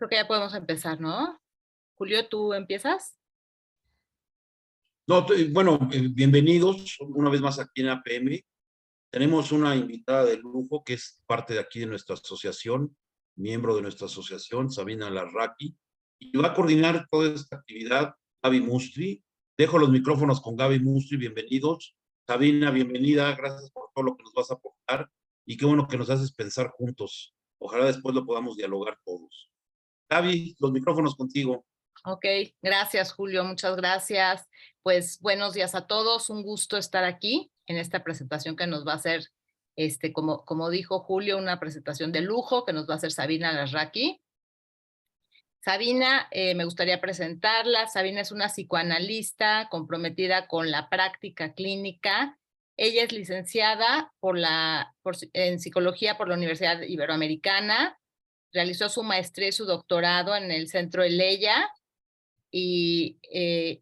Creo que ya podemos empezar, ¿no? Julio, ¿tú empiezas? No, bueno, bienvenidos una vez más aquí en APM. Tenemos una invitada de lujo que es parte de aquí de nuestra asociación, miembro de nuestra asociación, Sabina Larraqui, y va a coordinar toda esta actividad Gaby Mustri. Dejo los micrófonos con Gaby Mustri, bienvenidos. Sabina, bienvenida, gracias por todo lo que nos vas a aportar y qué bueno que nos haces pensar juntos. Ojalá después lo podamos dialogar todos. Gaby, los micrófonos contigo. Ok, gracias Julio, muchas gracias. Pues buenos días a todos, un gusto estar aquí en esta presentación que nos va a hacer, como dijo Julio, una presentación de lujo que nos va a hacer Sabina Larraqui. Sabina, me gustaría presentarla. Sabina es una psicoanalista comprometida con la práctica clínica. Ella es licenciada en psicología por la Universidad Iberoamericana. Realizó su maestría y su doctorado en el Centro Eleya y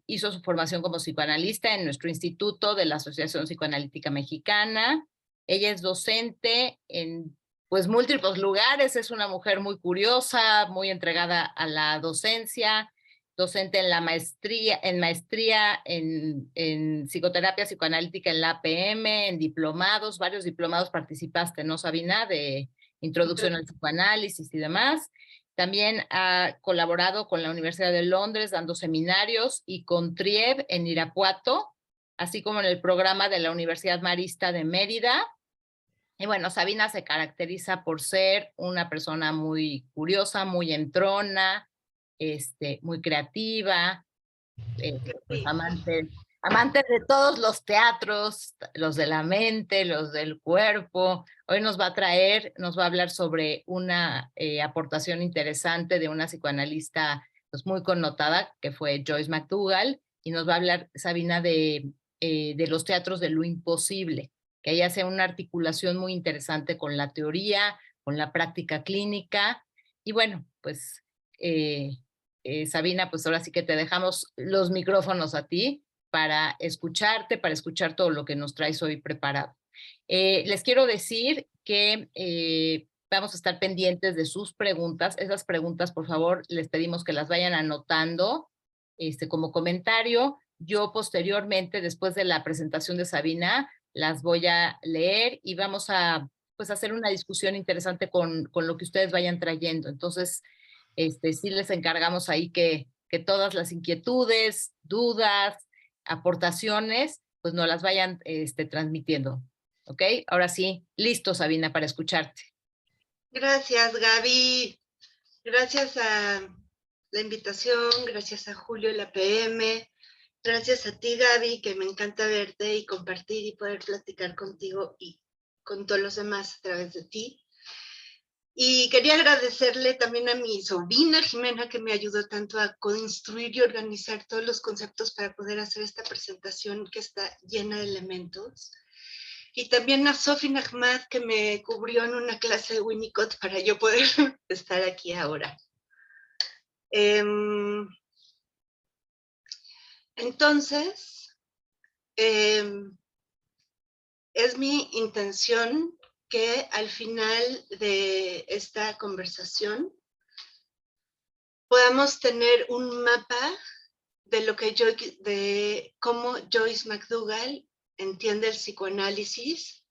hizo su formación como psicoanalista en nuestro instituto de la Asociación Psicoanalítica Mexicana. Ella es docente en pues múltiples lugares, es una mujer muy curiosa, muy entregada a la docencia, docente en la maestría en psicoterapia psicoanalítica en la APM, en diplomados, varios diplomados participaste, ¿no, Sabina? De introducción al psicoanálisis y demás. También ha colaborado con la Universidad de Londres dando seminarios y con TRIEB en Irapuato, así como en el programa de la Universidad Marista de Mérida. Y bueno, Sabina se caracteriza por ser una persona muy curiosa, muy entrona, muy creativa, pues amante de todos los teatros, los de la mente, los del cuerpo. Hoy nos va a hablar sobre una aportación interesante de una psicoanalista pues, muy connotada, que fue Joyce McDougall, y nos va a hablar, Sabina, de los teatros de lo imposible, que ella hace una articulación muy interesante con la teoría, con la práctica clínica, y bueno, pues Sabina, pues ahora sí que te dejamos los micrófonos a ti para escucharte, para escuchar todo lo que nos traes hoy preparado. Les quiero decir que vamos a estar pendientes de sus preguntas. Esas preguntas, por favor, les pedimos que las vayan anotando como comentario. Yo posteriormente, después de la presentación de Sabina, las voy a leer y vamos a pues, hacer una discusión interesante con lo que ustedes vayan trayendo. Entonces, sí les encargamos ahí que todas las inquietudes, dudas, aportaciones, pues nos las vayan transmitiendo. ¿Ok? Ahora sí, listo, Sabina, para escucharte. Gracias, Gaby. Gracias a la invitación, gracias a Julio, la PM, gracias a ti, Gaby, que me encanta verte y compartir y poder platicar contigo y con todos los demás a través de ti. Y quería agradecerle también a mi sobrina Jimena, que me ayudó tanto a construir y organizar todos los conceptos para poder hacer esta presentación que está llena de elementos. Y también a Sofi Ahmad, que me cubrió en una clase de Winnicott para yo poder estar aquí ahora. Entonces, es mi intención que al final de esta conversación podamos tener un mapa de lo que de cómo Joyce McDougall entiende el psicoanálisis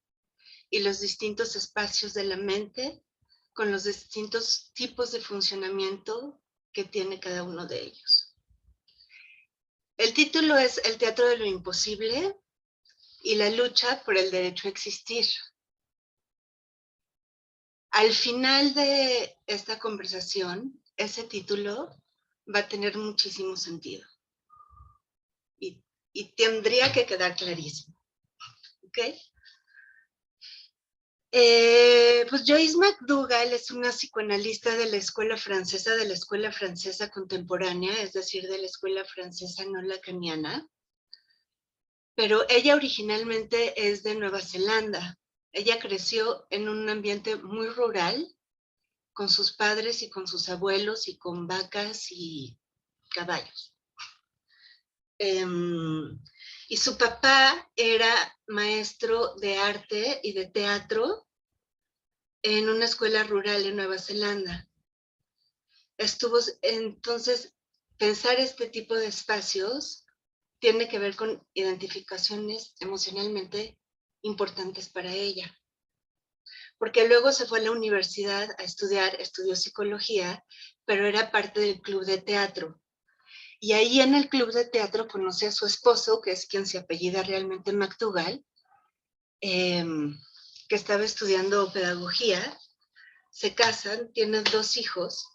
y los distintos espacios de la mente con los distintos tipos de funcionamiento que tiene cada uno de ellos. El título es El teatro de lo imposible y la lucha por el derecho a existir. Al final de esta conversación, ese título va a tener muchísimo sentido. Y tendría que quedar clarísimo. ¿Ok? Pues Joyce McDougall es una psicoanalista de la escuela francesa contemporánea, es decir, de la escuela francesa no lacaniana, pero ella originalmente es de Nueva Zelanda. Ella creció en un ambiente muy rural, con sus padres y con sus abuelos y con vacas y caballos. Y su papá era maestro de arte y de teatro en una escuela rural en Nueva Zelanda. Entonces, pensar este tipo de espacios tiene que ver con identificaciones emocionalmente importantes para ella. Porque luego se fue a la universidad a estudió psicología, pero era parte del club de teatro. Y ahí en el club de teatro conocí a su esposo, que es quien se apellida realmente McDougall, que estaba estudiando pedagogía. Se casan, tienen 2 hijos,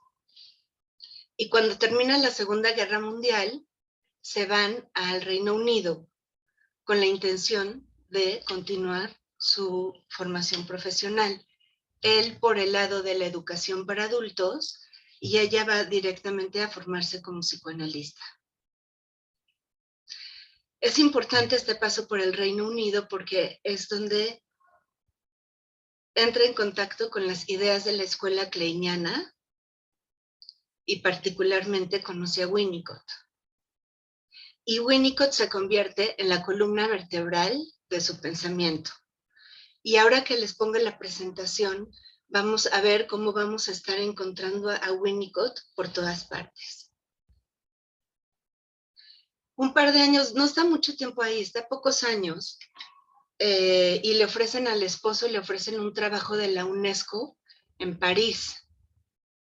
y cuando termina la Segunda Guerra Mundial, se van al Reino Unido con la intención de continuar su formación profesional. Él por el lado de la educación para adultos y ella va directamente a formarse como psicoanalista. Es importante este paso por el Reino Unido porque es donde entra en contacto con las ideas de la escuela kleiniana y particularmente conoce a Winnicott. Y Winnicott se convierte en la columna vertebral de su pensamiento. Y ahora que les pongo la presentación, vamos a ver cómo vamos a estar encontrando a Winnicott por todas partes. Un par de años, no está mucho tiempo ahí, está pocos años, y le ofrecen al esposo, le ofrecen un trabajo de la UNESCO en París.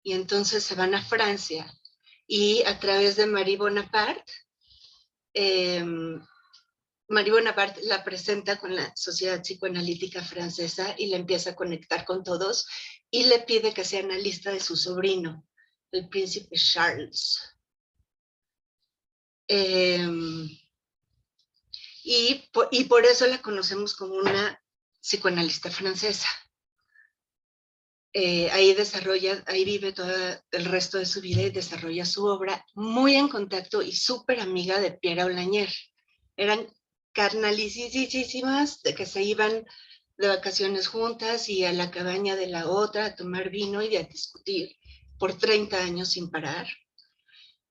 Y entonces se van a Francia y a través de Marie Bonaparte, Marie Bonaparte la presenta con la Sociedad Psicoanalítica Francesa y la empieza a conectar con todos y le pide que sea analista de su sobrino, el príncipe Charles. Y por eso la conocemos como una psicoanalista francesa. Ahí vive todo el resto de su vida y desarrolla su obra muy en contacto y súper amiga de Pierre Aulagnier. Eran carnalísimas de que se iban de vacaciones juntas y a la cabaña de la otra a tomar vino y a discutir por 30 años sin parar.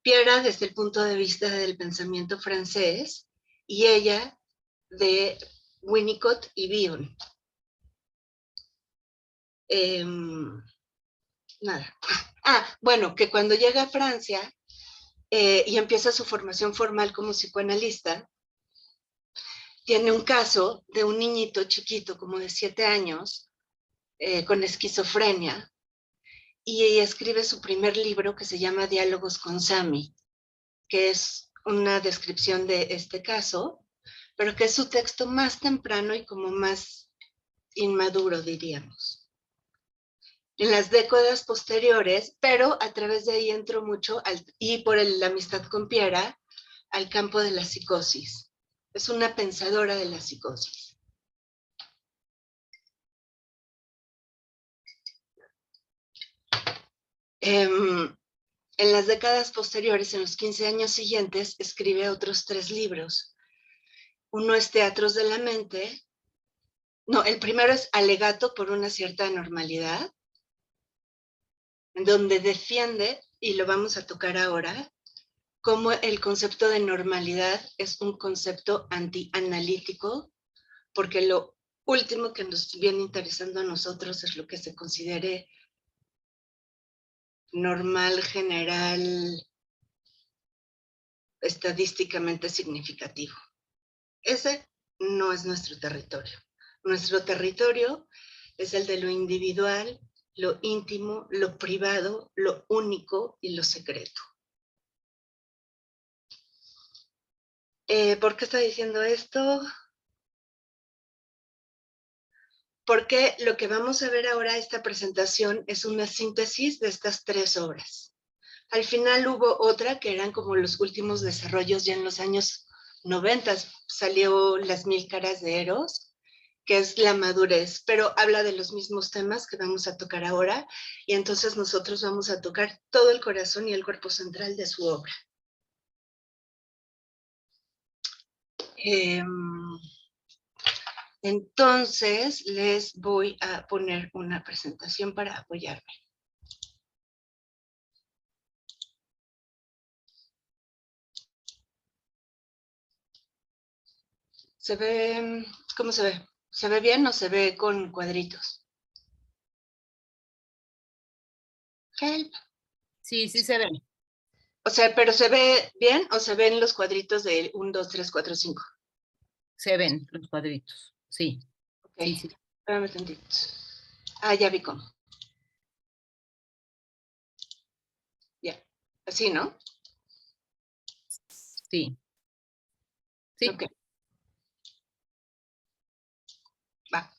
Pierre desde el punto de vista del pensamiento francés y ella de Winnicott y Bion. Bueno, que cuando llega a Francia y empieza su formación formal como psicoanalista, tiene un caso de un niñito chiquito, como de 7 años, con esquizofrenia, y escribe su primer libro que se llama Diálogos con Sami, que es una descripción de este caso, pero que es su texto más temprano y como más inmaduro, diríamos. en las décadas posteriores, pero a través de ahí entro mucho, y por la amistad con Piera, al campo de la psicosis. Es una pensadora de la psicosis. En las décadas posteriores, en los 15 años siguientes, escribe otros 3 libros. Uno es Teatros de la Mente. No, el primero es Alegato por una cierta anormalidad, en donde defiende, y lo vamos a tocar ahora, cómo el concepto de normalidad es un concepto antianalítico, porque lo último que nos viene interesando a nosotros es lo que se considere normal, general, estadísticamente significativo. Ese no es nuestro territorio. Nuestro territorio es el de lo individual, lo íntimo, lo privado, lo único y lo secreto. ¿Por qué está diciendo esto? Porque lo que vamos a ver ahora, esta presentación, es una síntesis de estas 3 obras. Al final hubo otra que eran como los últimos desarrollos ya en los años 90, salió Las 1000 caras de Eros, que es la madurez, pero habla de los mismos temas que vamos a tocar ahora, y entonces nosotros vamos a tocar todo el corazón y el cuerpo central de su obra. Entonces, les voy a poner una presentación para apoyarme. ¿Se ve? ¿Cómo se ve? ¿Se ve bien o se ve con cuadritos? Help. Sí, sí se ve. O sea, ¿pero se ve bien o se ven los cuadritos de 1, 2, 3, 4, 5? Se ven los cuadritos, sí. Ok, Sí, sí. espérame tantito. Ah, ya vi cómo. Ya, así, ¿no? Sí. Sí. Ok. Va.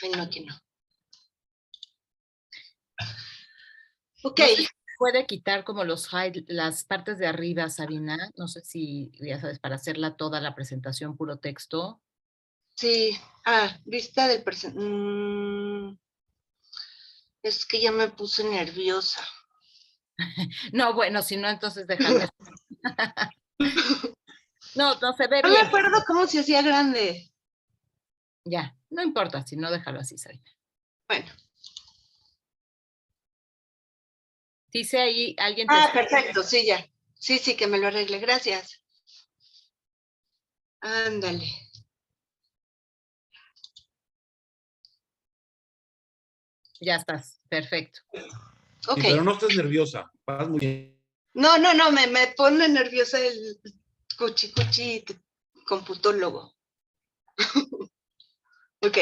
Ay, no, aquí no. Ok. No sé si puede quitar como las partes de arriba, Sabina. No sé si, ya sabes, para hacerla toda la presentación puro texto. Sí. Ah, vista del presente. Es que ya me puse nerviosa. No, bueno, si no, entonces déjalo. No, no se ve No me bien. acuerdo cómo se hacía grande. Ya, no importa, si no, déjalo así, Sabina. Bueno. Dice ahí, alguien te Ah, escribe. perfecto, sí, ya. Sí, sí, que me lo arregle. Gracias. Ándale. Ya estás, perfecto. Ok. Sí, pero no estés nerviosa. Vas muy bien. No, me pone nerviosa el cuchi computólogo. Ok.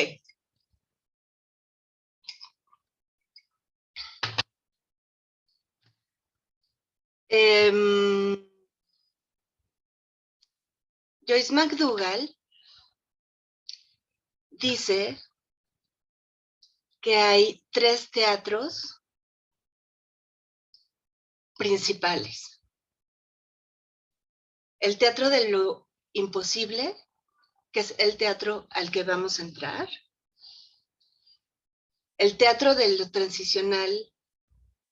Joyce McDougall dice que hay 3 teatros principales. El teatro de lo imposible, que es el teatro al que vamos a entrar. El teatro de lo transicional,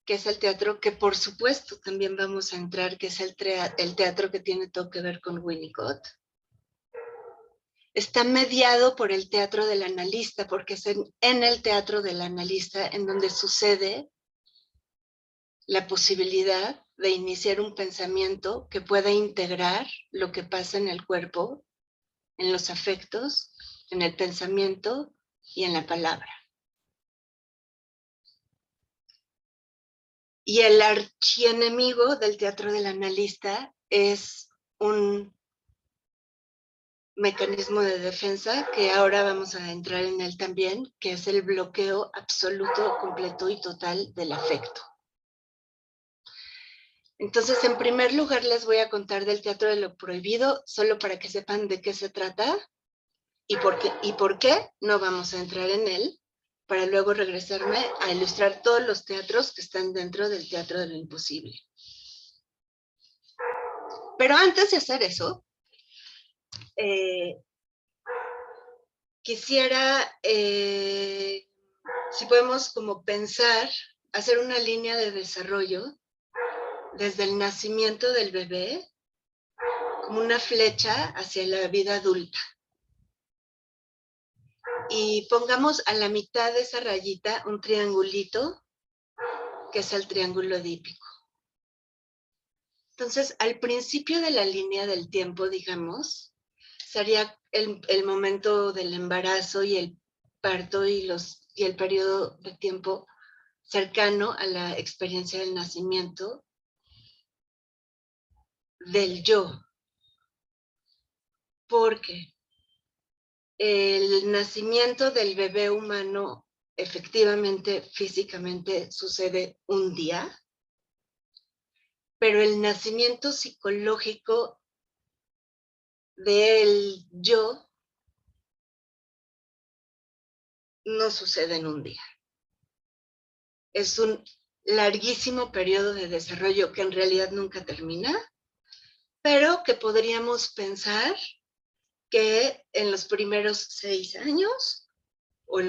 que es el teatro que por supuesto también vamos a entrar, que es el teatro que tiene todo que ver con Winnicott. Está mediado por el teatro del analista, porque es en el teatro del analista en donde sucede la posibilidad de iniciar un pensamiento que pueda integrar lo que pasa en el cuerpo, en los afectos, en el pensamiento y en la palabra. Y el archienemigo del teatro del analista es un mecanismo de defensa que ahora vamos a entrar en él también, que es el bloqueo absoluto, completo y total del afecto. Entonces, en primer lugar, les voy a contar del teatro de lo prohibido, solo para que sepan de qué se trata y por qué no vamos a entrar en él. para luego regresarme a ilustrar todos los teatros que están dentro del teatro de lo imposible. Pero antes de hacer eso, quisiera, si podemos como pensar, hacer una línea de desarrollo desde el nacimiento del bebé, como una flecha hacia la vida adulta. Y pongamos a la mitad de esa rayita un triangulito, que es el triángulo edípico. Entonces, al principio de la línea del tiempo, digamos, sería el momento del embarazo y el parto y el periodo de tiempo cercano a la experiencia del nacimiento del yo. Porque el nacimiento del bebé humano efectivamente, físicamente, sucede un día, pero el nacimiento psicológico del yo no sucede en un día. Es un larguísimo periodo de desarrollo que en realidad nunca termina, pero que podríamos pensar que en los primeros 6 años o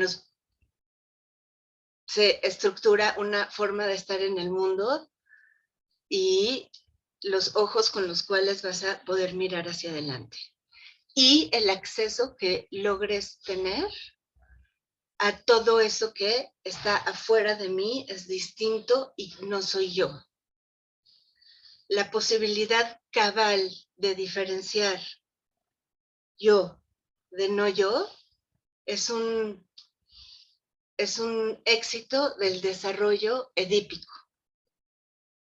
se estructura una forma de estar en el mundo y los ojos con los cuales vas a poder mirar hacia adelante. Y el acceso que logres tener a todo eso que está afuera de mí es distinto y no soy yo. La posibilidad cabal de diferenciar yo de no yo es un éxito del desarrollo edípico.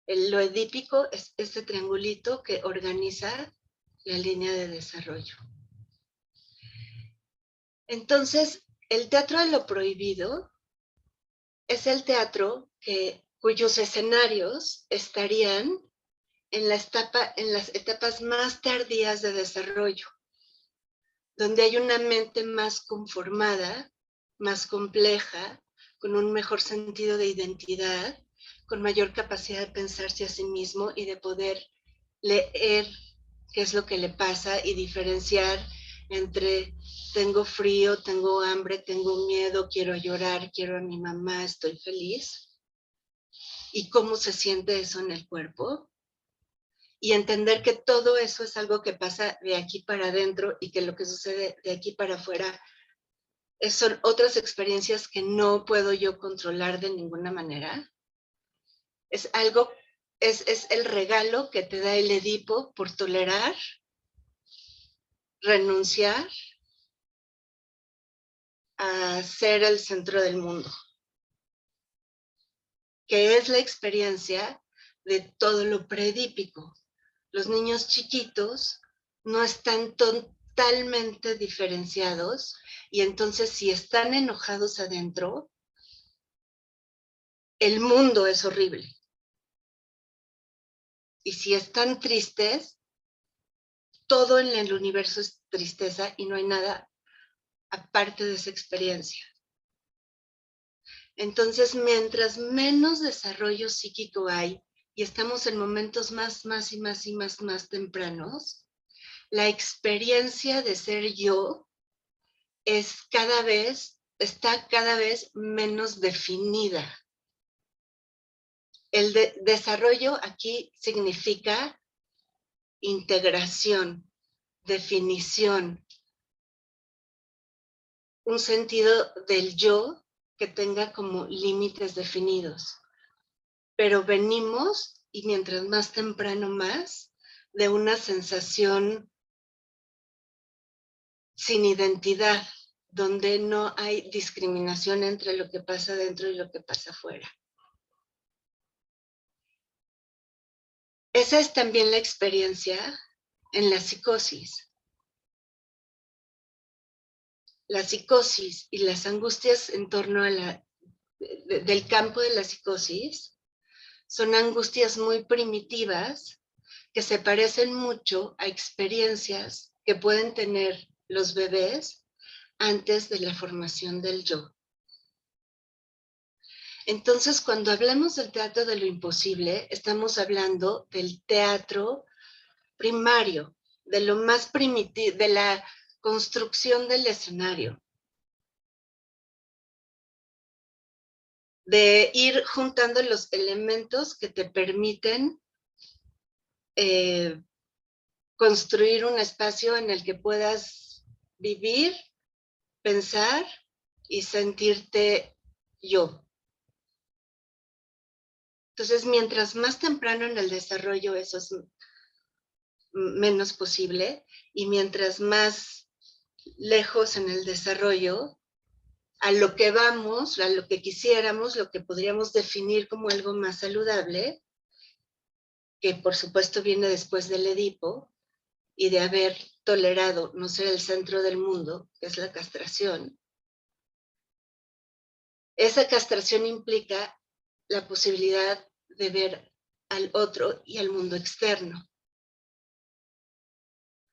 Lo edípico es este triangulito que organiza la línea de desarrollo. Entonces, el teatro de lo prohibido es el teatro cuyos escenarios estarían en las etapas más tardías de desarrollo, donde hay una mente más conformada, más compleja, con un mejor sentido de identidad, con mayor capacidad de pensarse a sí mismo y de poder leer qué es lo que le pasa y diferenciar entre tengo frío, tengo hambre, tengo miedo, quiero llorar, quiero a mi mamá, estoy feliz, y cómo se siente eso en el cuerpo, y entender que todo eso es algo que pasa de aquí para adentro y que lo que sucede de aquí para afuera son otras experiencias que no puedo yo controlar de ninguna manera. Es el regalo que te da el Edipo por tolerar, renunciar a ser el centro del mundo, que es la experiencia de todo lo preedípico. Los niños chiquitos no están totalmente diferenciados y entonces si están enojados adentro, el mundo es horrible. Y si están tristes, todo en el universo es tristeza y no hay nada aparte de esa experiencia. Entonces, mientras menos desarrollo psíquico hay y estamos en momentos más tempranos, la experiencia de ser yo está cada vez menos definida. El desarrollo aquí significa integración, definición, un sentido del yo que tenga como límites definidos. Pero venimos, y mientras más temprano más, de una sensación sin identidad, donde no hay discriminación entre lo que pasa dentro y lo que pasa afuera. Esa es también la experiencia en la psicosis. La psicosis y las angustias en torno a del campo de la psicosis son angustias muy primitivas que se parecen mucho a experiencias que pueden tener los bebés antes de la formación del yo. Entonces, cuando hablamos del teatro de lo imposible, estamos hablando del teatro primario, de lo más primitivo, de la construcción del escenario, de ir juntando los elementos que te permiten construir un espacio en el que puedas vivir, pensar y sentirte yo. Entonces, mientras más temprano en el desarrollo eso es menos posible, y mientras más lejos en el desarrollo, a lo que vamos, a lo que quisiéramos, lo que podríamos definir como algo más saludable, que por supuesto viene después del Edipo, y de haber tolerado no ser el centro del mundo, que es la castración. Esa castración implica la posibilidad de ver al otro y al mundo externo.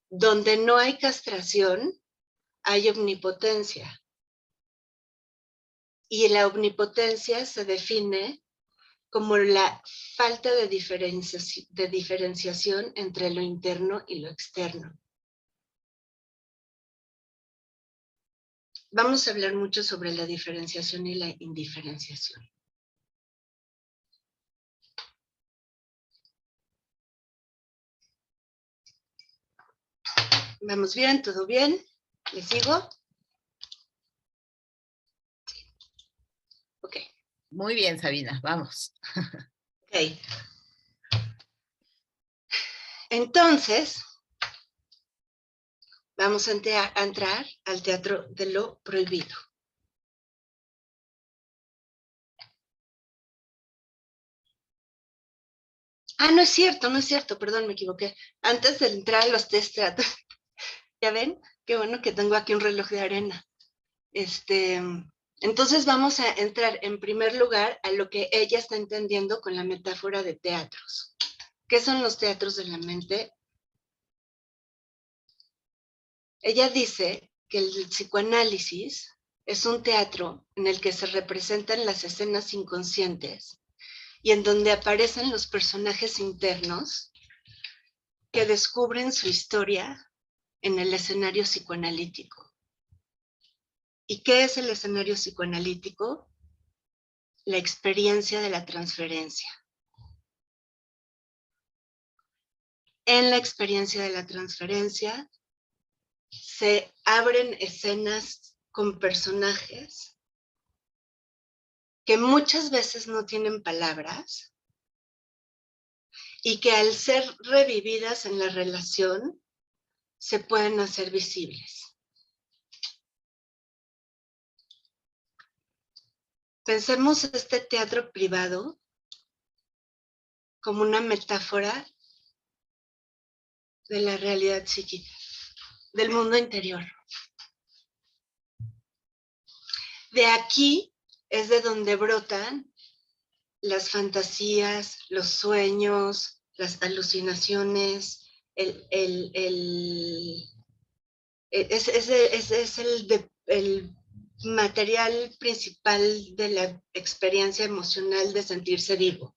Donde no hay castración, hay omnipotencia. Y la omnipotencia se define como la falta de diferenciación entre lo interno y lo externo. Vamos a hablar mucho sobre la diferenciación y la indiferenciación. ¿Vamos bien? ¿Todo bien? ¿Le sigo? Ok. Muy bien, Sabina, vamos. Ok. Entonces, vamos a entrar al teatro de lo prohibido. Ah, no es cierto, perdón, me equivoqué. Antes de entrar a los tres teatros, ¿ya ven? Qué bueno que tengo aquí un reloj de arena. Entonces vamos a entrar en primer lugar a lo que ella está entendiendo con la metáfora de teatros. ¿Qué son los teatros de la mente? Ella dice que el psicoanálisis es un teatro en el que se representan las escenas inconscientes y en donde aparecen los personajes internos que descubren su historia en el escenario psicoanalítico. ¿Y qué es el escenario psicoanalítico? La experiencia de la transferencia. En la experiencia de la transferencia se abren escenas con personajes que muchas veces no tienen palabras y que al ser revividas en la relación se pueden hacer visibles. Pensemos este teatro privado como una metáfora de la realidad psíquica, del mundo interior. De aquí es de donde brotan las fantasías, los sueños, las alucinaciones, es el material principal de la experiencia emocional de sentirse vivo.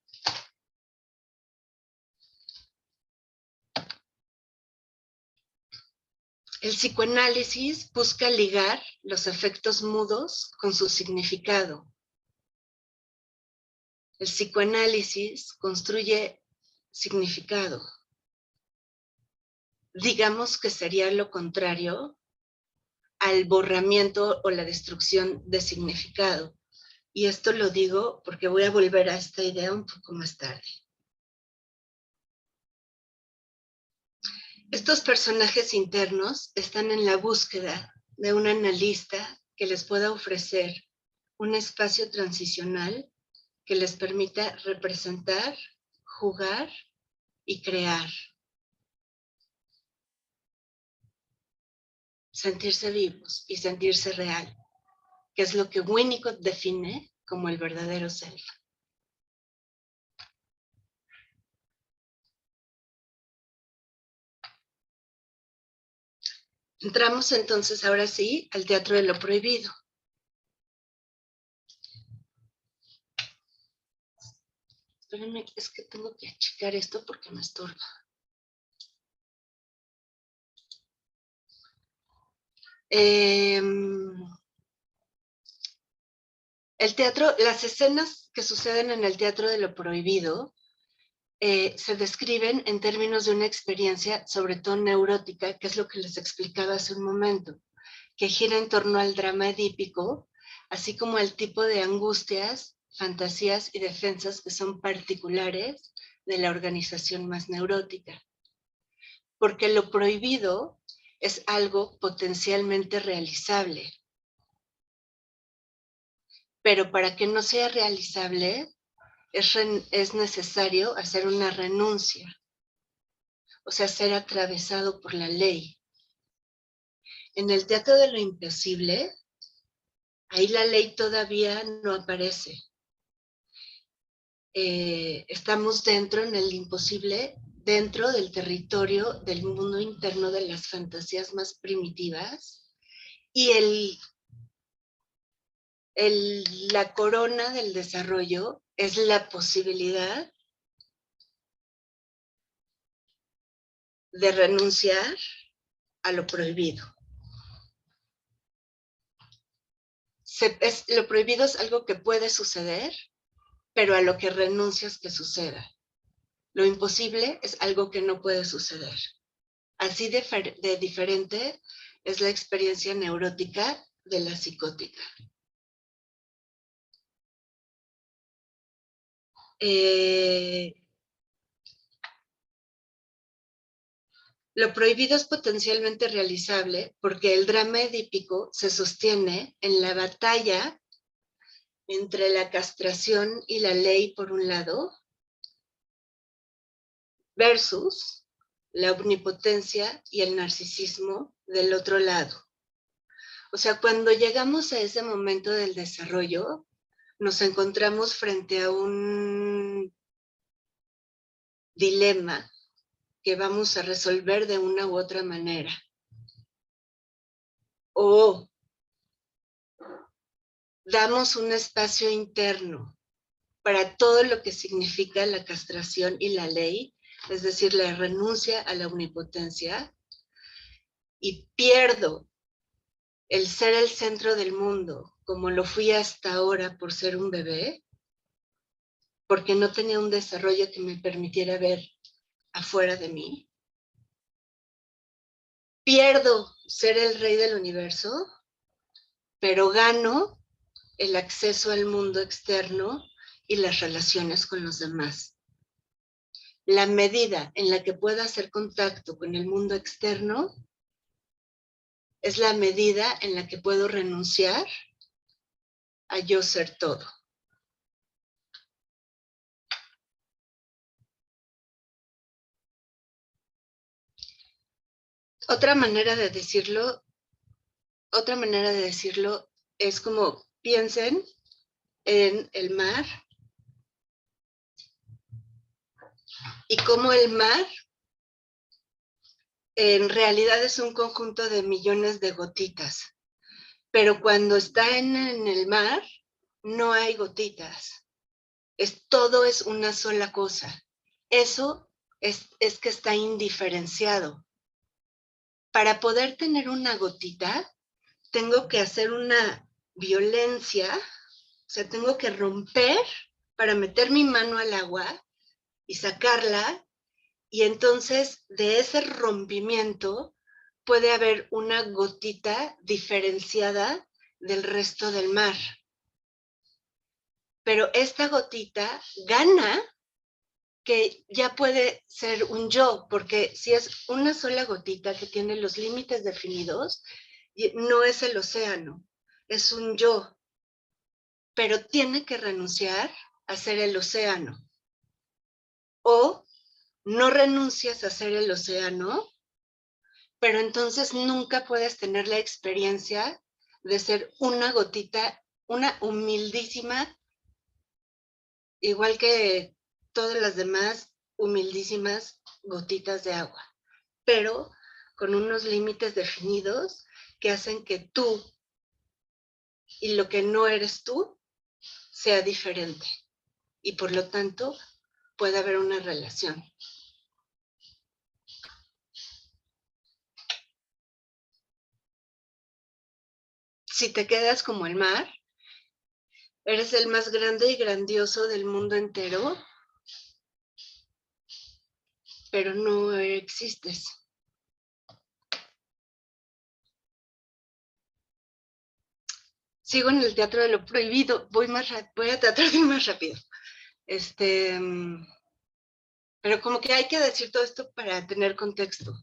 El psicoanálisis busca ligar los efectos mudos con su significado. El psicoanálisis construye significado. Digamos que sería lo contrario al borramiento o la destrucción de significado. Y esto lo digo porque voy a volver a esta idea un poco más tarde. Estos personajes internos están en la búsqueda de un analista que les pueda ofrecer un espacio transicional que les permita representar, jugar y crear. Sentirse vivos y sentirse real, que es lo que Winnicott define como el verdadero self. Entramos entonces ahora sí al teatro de lo prohibido. Espérenme, es que tengo que achicar esto porque me estorba. El teatro, las escenas que suceden en el teatro de lo prohibido se describen en términos de una experiencia, sobre todo neurótica, que es lo que les explicaba hace un momento, que gira en torno al drama edípico, así como el tipo de angustias, fantasías y defensas que son particulares de la organización más neurótica. Porque lo prohibido es algo potencialmente realizable. Pero para que no sea realizable, es necesario hacer una renuncia, o sea, ser atravesado por la ley. En el teatro de lo imposible, ahí la ley todavía no aparece. Estamos dentro, en el imposible, dentro del territorio del mundo interno de las fantasías más primitivas, y la corona del desarrollo es la posibilidad de renunciar a lo prohibido. Lo prohibido es algo que puede suceder, pero a lo que renuncias que suceda. Lo imposible es algo que no puede suceder. Así de diferente es la experiencia neurótica de la psicótica. Lo prohibido es potencialmente realizable porque el drama edípico se sostiene en la batalla entre la castración y la ley por un lado versus la omnipotencia y el narcisismo del otro lado. O sea, cuando llegamos a ese momento del desarrollo, nos encontramos frente a un dilema que vamos a resolver de una u otra manera. O damos un espacio interno para todo lo que significa la castración y la ley, es decir, la renuncia a la omnipotencia, y pierdo el ser el centro del mundo, como lo fui hasta ahora por ser un bebé, porque no tenía un desarrollo que me permitiera ver afuera de mí. Pierdo ser el rey del universo, pero gano el acceso al mundo externo y las relaciones con los demás. La medida en la que pueda hacer contacto con el mundo externo es la medida en la que puedo renunciar a yo ser todo. Otra manera de decirlo es como piensen en el mar y cómo el mar en realidad es un conjunto de millones de gotitas, pero cuando está en el mar no hay gotitas, todo es una sola cosa. Eso es que está indiferenciado. Para poder tener una gotita, tengo que hacer una violencia, o sea, tengo que romper para meter mi mano al agua y sacarla, y entonces de ese rompimiento puede haber una gotita diferenciada del resto del mar. Pero esta gotita gana que ya puede ser un yo, porque si es una sola gotita que tiene los límites definidos, no es el océano, es un yo, pero tiene que renunciar a ser el océano. O no renuncias a ser el océano, pero entonces nunca puedes tener la experiencia de ser una gotita, una humildísima, igual que todas las demás humildísimas gotitas de agua, pero con unos límites definidos que hacen que tú y lo que no eres tú sea diferente y por lo tanto puede haber una relación. Si te quedas como el mar, eres el más grande y grandioso del mundo entero, pero no existes. Sigo en el teatro de lo prohibido, voy a tratar de ir más rápido. Pero como que hay que decir todo esto para tener contexto.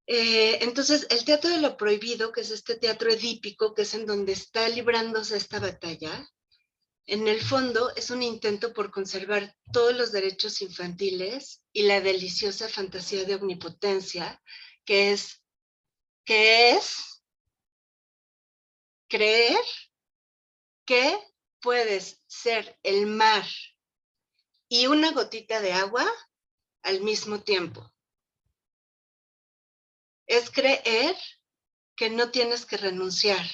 Entonces, el teatro de lo prohibido, que es este teatro edípico, que es en donde está librándose esta batalla, en el fondo es un intento por conservar todos los derechos infantiles y la deliciosa fantasía de omnipotencia, que es creer que puedes ser el mar y una gotita de agua al mismo tiempo. Es creer que no tienes que renunciar.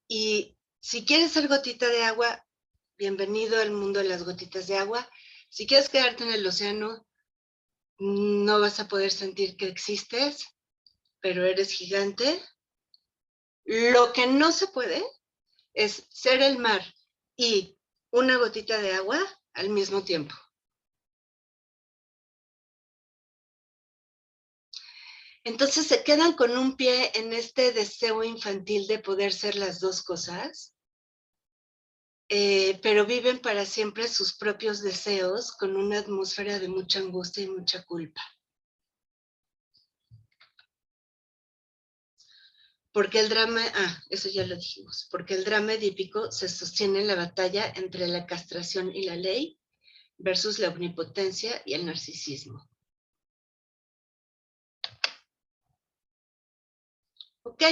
Y si quieres ser gotita de agua, bienvenido al mundo de las gotitas de agua. Si quieres quedarte en el océano, no vas a poder sentir que existes, pero eres gigante. Lo que no se puede es ser el mar y una gotita de agua al mismo tiempo. Entonces se quedan con un pie en este deseo infantil de poder ser las dos cosas, pero viven para siempre sus propios deseos con una atmósfera de mucha angustia y mucha culpa. Porque el drama, eso ya lo dijimos, porque el drama edípico se sostiene en la batalla entre la castración y la ley versus la omnipotencia y el narcisismo. Ok,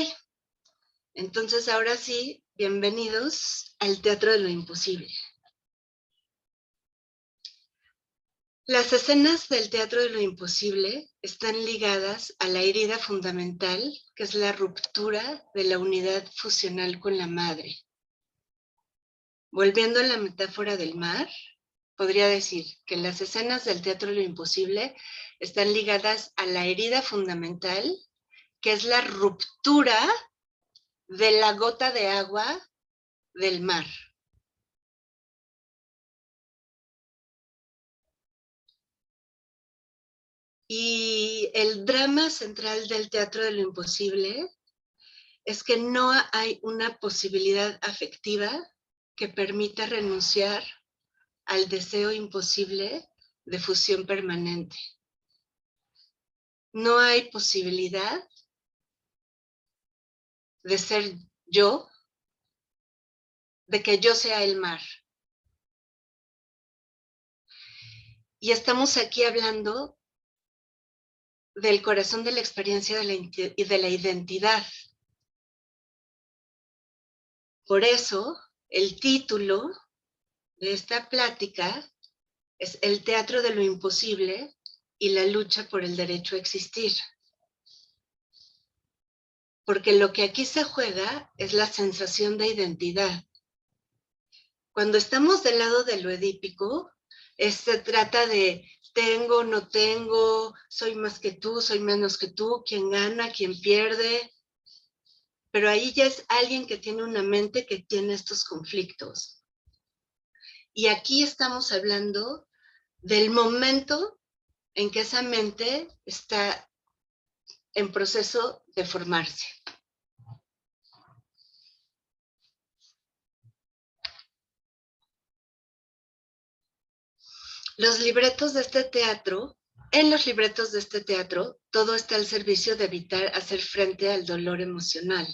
entonces ahora sí, bienvenidos al teatro de lo imposible. Las escenas del teatro de lo imposible están ligadas a la herida fundamental, que es la ruptura de la unidad fusional con la madre. Volviendo a la metáfora del mar, podría decir que las escenas del teatro de lo imposible están ligadas a la herida fundamental, que es la ruptura de la gota de agua del mar. Y el drama central del teatro de lo imposible es que no hay una posibilidad afectiva que permita renunciar al deseo imposible de fusión permanente. No hay posibilidad de ser yo, de que yo sea el mar. Y estamos aquí hablando del corazón de la experiencia y de la identidad. Por eso, el título de esta plática es El teatro de lo imposible y la lucha por el derecho a existir. Porque lo que aquí se juega es la sensación de identidad. Cuando estamos del lado de lo edípico, se trata de tengo, no tengo, soy más que tú, soy menos que tú, quién gana, quién pierde. Pero ahí ya es alguien que tiene una mente que tiene estos conflictos. Y aquí estamos hablando del momento en que esa mente está en proceso de formarse. Los libretos de este teatro, en los libretos de este teatro, todo está al servicio de evitar hacer frente al dolor emocional.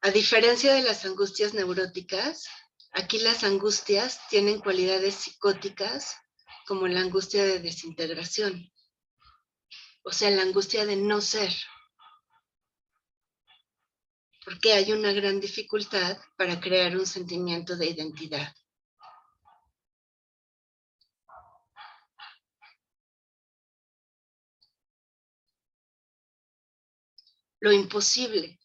A diferencia de las angustias neuróticas, aquí las angustias tienen cualidades psicóticas como la angustia de desintegración, o sea, la angustia de no ser, porque hay una gran dificultad para crear un sentimiento de identidad. Lo imposible.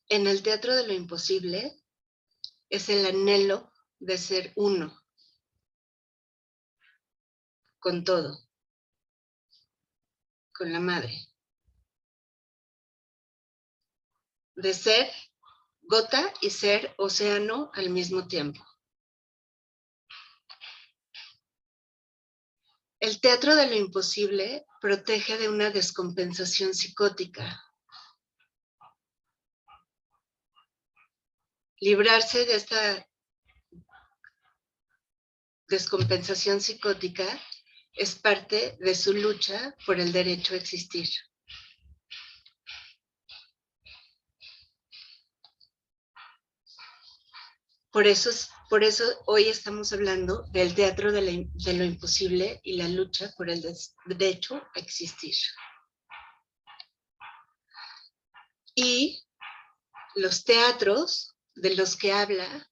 En el teatro de lo imposible, es el anhelo de ser uno con todo, con la madre. De ser gota y ser océano al mismo tiempo. El teatro de lo imposible protege de una descompensación psicótica. Librarse de esta descompensación psicótica es parte de su lucha por el derecho a existir. Por eso hoy estamos hablando del teatro de lo imposible y la lucha por el derecho a existir. Y los teatros de los que habla,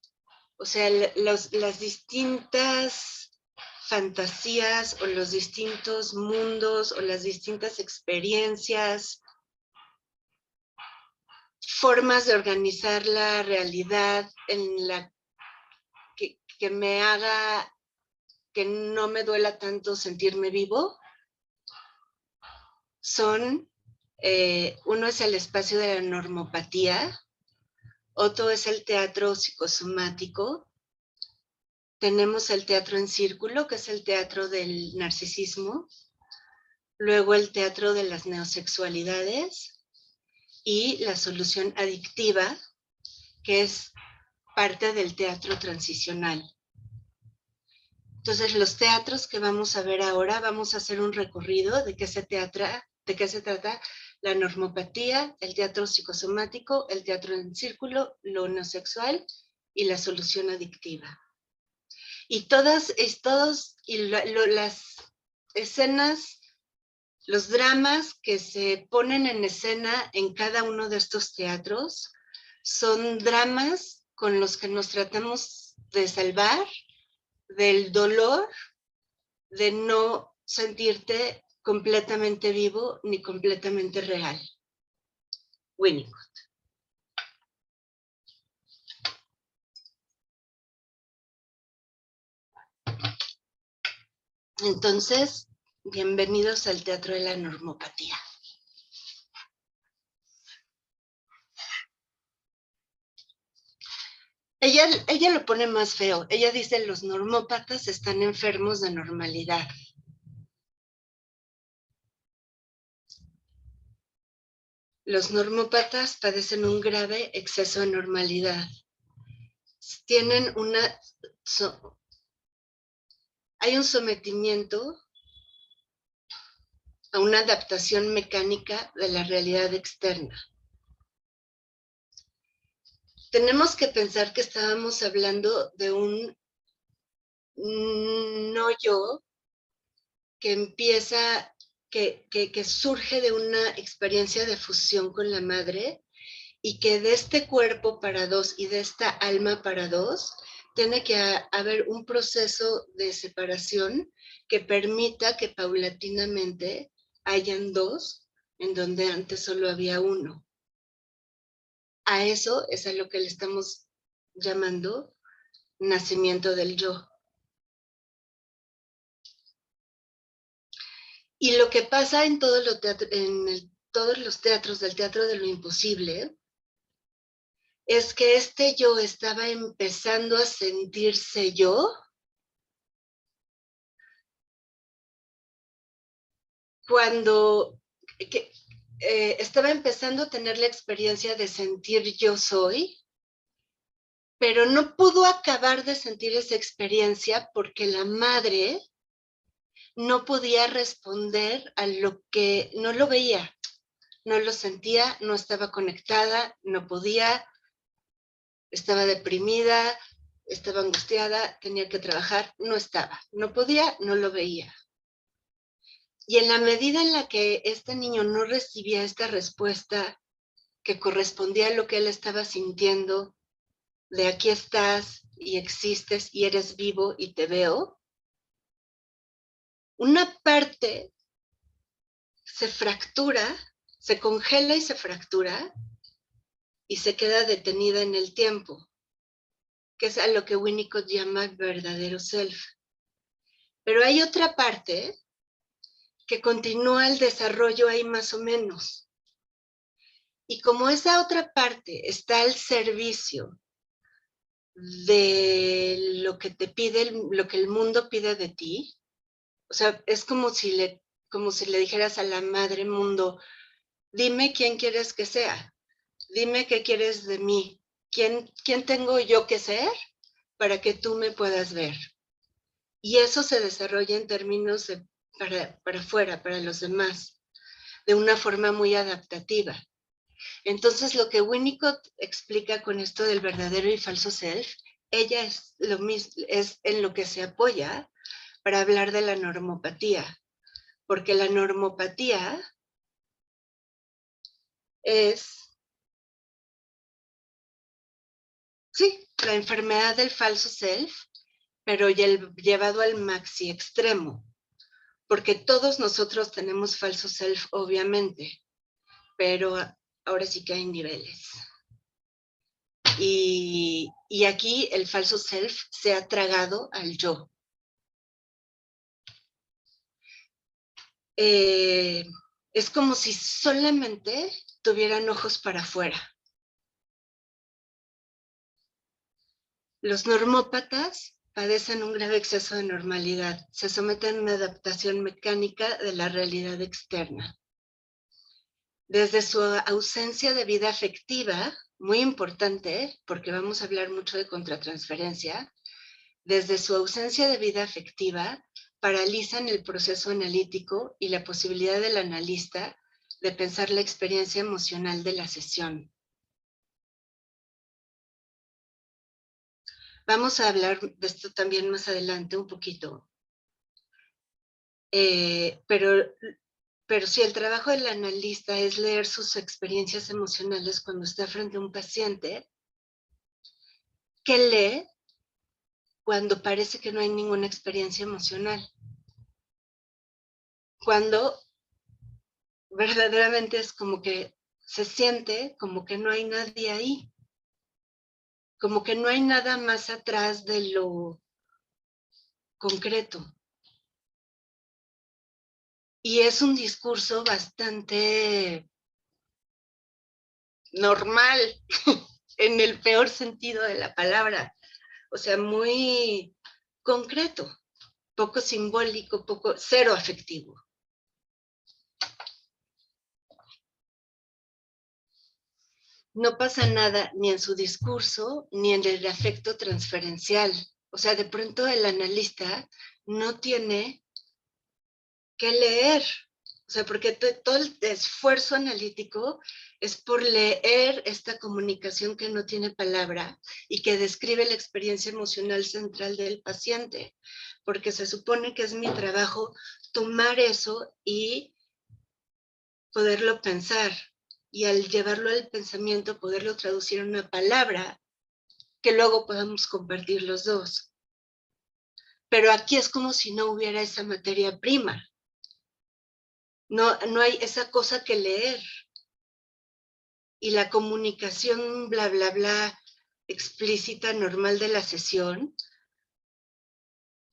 o sea, las distintas fantasías o los distintos mundos o las distintas experiencias, formas de organizar la realidad en la que me haga que no me duela tanto sentirme vivo, son, uno es el espacio de la normopatía, otro es el teatro psicosomático, tenemos el teatro en círculo, que es el teatro del narcisismo, luego el teatro de las neosexualidades y la solución adictiva, que es parte del teatro transicional. Entonces, los teatros que vamos a ver ahora, vamos a hacer un recorrido de qué se trata la normopatía, el teatro psicosomático, el teatro en círculo, lo no sexual y la solución adictiva. Y las escenas, los dramas que se ponen en escena en cada uno de estos teatros son dramas con los que nos tratamos de salvar del dolor de no sentirte completamente vivo ni completamente real. Winnicott. Entonces, bienvenidos al teatro de la normopatía. Ella lo pone más feo. Ella dice, los normópatas están enfermos de normalidad. Los normópatas padecen un grave exceso de normalidad. Tienen hay un sometimiento a una adaptación mecánica de la realidad externa. Tenemos que pensar que estábamos hablando de un no yo que empieza, que surge de una experiencia de fusión con la madre y que de este cuerpo para dos y de esta alma para dos tiene que haber un proceso de separación que permita que paulatinamente hayan dos en donde antes solo había uno. A eso es a lo que le estamos llamando nacimiento del yo. Y lo que pasa en todos los teatros del teatro de lo imposible es que este yo estaba empezando a sentirse yo cuando estaba empezando a tener la experiencia de sentir yo soy, pero no pudo acabar de sentir esa experiencia porque la madre no podía responder a lo que no lo veía, no lo sentía, no estaba conectada, no podía, estaba deprimida, estaba angustiada, tenía que trabajar, no podía, no lo veía. Y en la medida en la que este niño no recibía esta respuesta que correspondía a lo que él estaba sintiendo, de aquí estás y existes y eres vivo y te veo, una parte se fractura, se congela y se fractura y se queda detenida en el tiempo. que es a lo que Winnicott llama verdadero self. Pero hay otra parte que continúa el desarrollo ahí más o menos. Y como esa otra parte está al servicio de lo que te pide, lo que el mundo pide de ti, o sea, es como si le dijeras a la madre mundo, dime quién quieres que sea, dime qué quieres de mí, quién tengo yo que ser para que tú me puedas ver. Y eso se desarrolla en términos de para afuera, para los demás, de una forma muy adaptativa. Entonces, lo que Winnicott explica con esto del verdadero y falso self, ella es lo mismo, es en lo que se apoya para hablar de la normopatía, porque la normopatía es, sí, la enfermedad del falso self, pero llevado al maxi extremo, porque todos nosotros tenemos falso self, obviamente, pero ahora sí que hay niveles. Y aquí el falso self se ha tragado al yo. Es como si solamente tuvieran ojos para afuera. Los normópatas padecen un grave exceso de normalidad, se someten a una adaptación mecánica de la realidad externa. Desde su ausencia de vida afectiva, muy importante, porque vamos a hablar mucho de contratransferencia, desde su ausencia de vida afectiva, paralizan el proceso analítico y la posibilidad del analista de pensar la experiencia emocional de la sesión. Vamos a hablar de esto también más adelante un poquito. Pero si el trabajo del analista es leer sus experiencias emocionales cuando está frente a un paciente, ¿qué lee cuando parece que no hay ninguna experiencia emocional? Cuando verdaderamente es como que se siente como que no hay nadie ahí, como que no hay nada más atrás de lo concreto. Y es un discurso bastante normal, en el peor sentido de la palabra, o sea, muy concreto, poco simbólico, cero afectivo. No pasa nada ni en su discurso ni en el afecto transferencial. O sea, de pronto el analista no tiene que leer. O sea, porque todo el esfuerzo analítico es por leer esta comunicación que no tiene palabra y que describe la experiencia emocional central del paciente. Porque se supone que es mi trabajo tomar eso y poderlo pensar. Y al llevarlo al pensamiento, poderlo traducir en una palabra que luego podamos compartir los dos. Pero aquí es como si no hubiera esa materia prima. No hay esa cosa que leer. Y la comunicación, bla, bla, bla, explícita, normal de la sesión,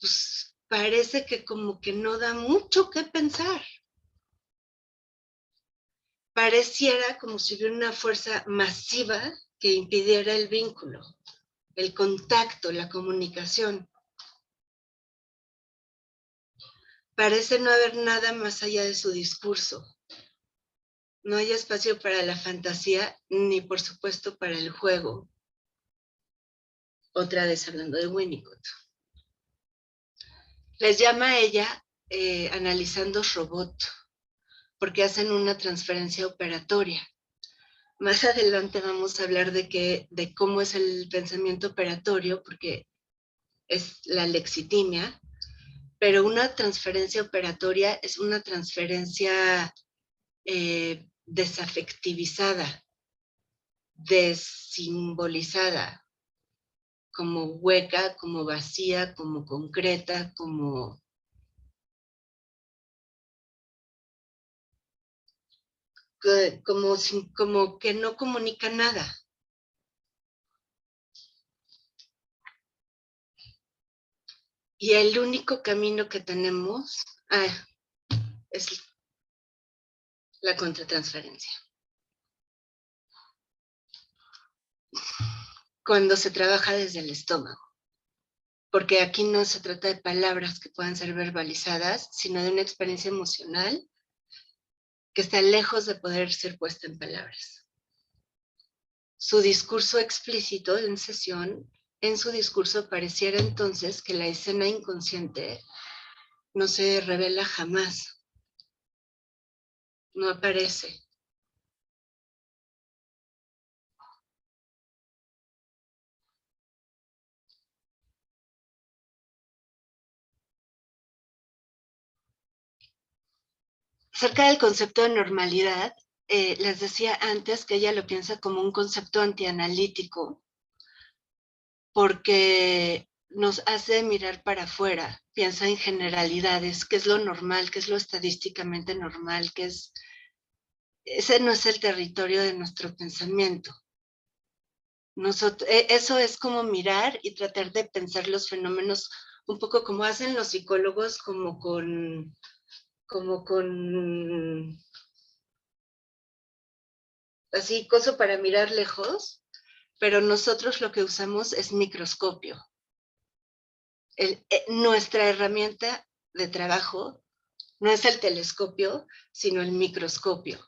pues parece que como que no da mucho que pensar. Pareciera como si hubiera una fuerza masiva que impidiera el vínculo, el contacto, la comunicación. Parece no haber nada más allá de su discurso. No hay espacio para la fantasía, ni por supuesto para el juego. Otra vez hablando de Winnicott. Les llama a ella analizando robot, porque hacen una transferencia operatoria. Más adelante vamos a hablar de cómo es el pensamiento operatorio, porque es la lexitimia, pero una transferencia operatoria es una transferencia desafectivizada, desimbolizada, como hueca, como vacía, como concreta, como que no comunica nada. Y el único camino que tenemos es la contratransferencia. Cuando se trabaja desde el estómago. Porque aquí no se trata de palabras que puedan ser verbalizadas, sino de una experiencia emocional que está lejos de poder ser puesta en palabras. Su discurso explícito en sesión, en su discurso pareciera entonces que la escena inconsciente no se revela jamás, no aparece. Acerca del concepto de normalidad, les decía antes que ella lo piensa como un concepto antianalítico, porque nos hace mirar para afuera, piensa en generalidades, qué es lo normal, qué es lo estadísticamente normal, ese no es el territorio de nuestro pensamiento. Eso es como mirar y tratar de pensar los fenómenos un poco como hacen los psicólogos, como con así, cosa para mirar lejos, pero nosotros lo que usamos es microscopio. Nuestra herramienta de trabajo no es el telescopio, sino el microscopio.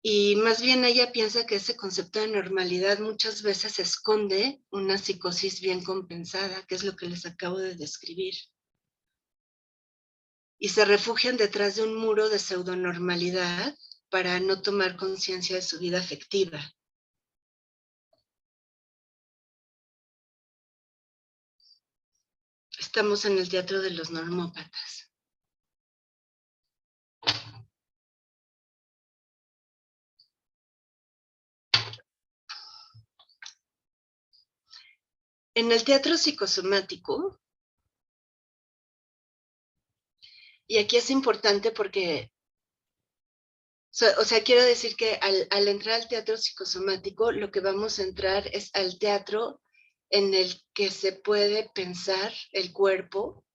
Y más bien ella piensa que ese concepto de normalidad muchas veces esconde una psicosis bien compensada, que es lo que les acabo de describir. Y se refugian detrás de un muro de pseudonormalidad para no tomar conciencia de su vida afectiva. Estamos en el teatro de los normópatas. En el teatro psicosomático, y aquí es importante porque, o sea, quiero decir que al entrar al teatro psicosomático, lo que vamos a entrar es al teatro en el que se puede pensar el cuerpo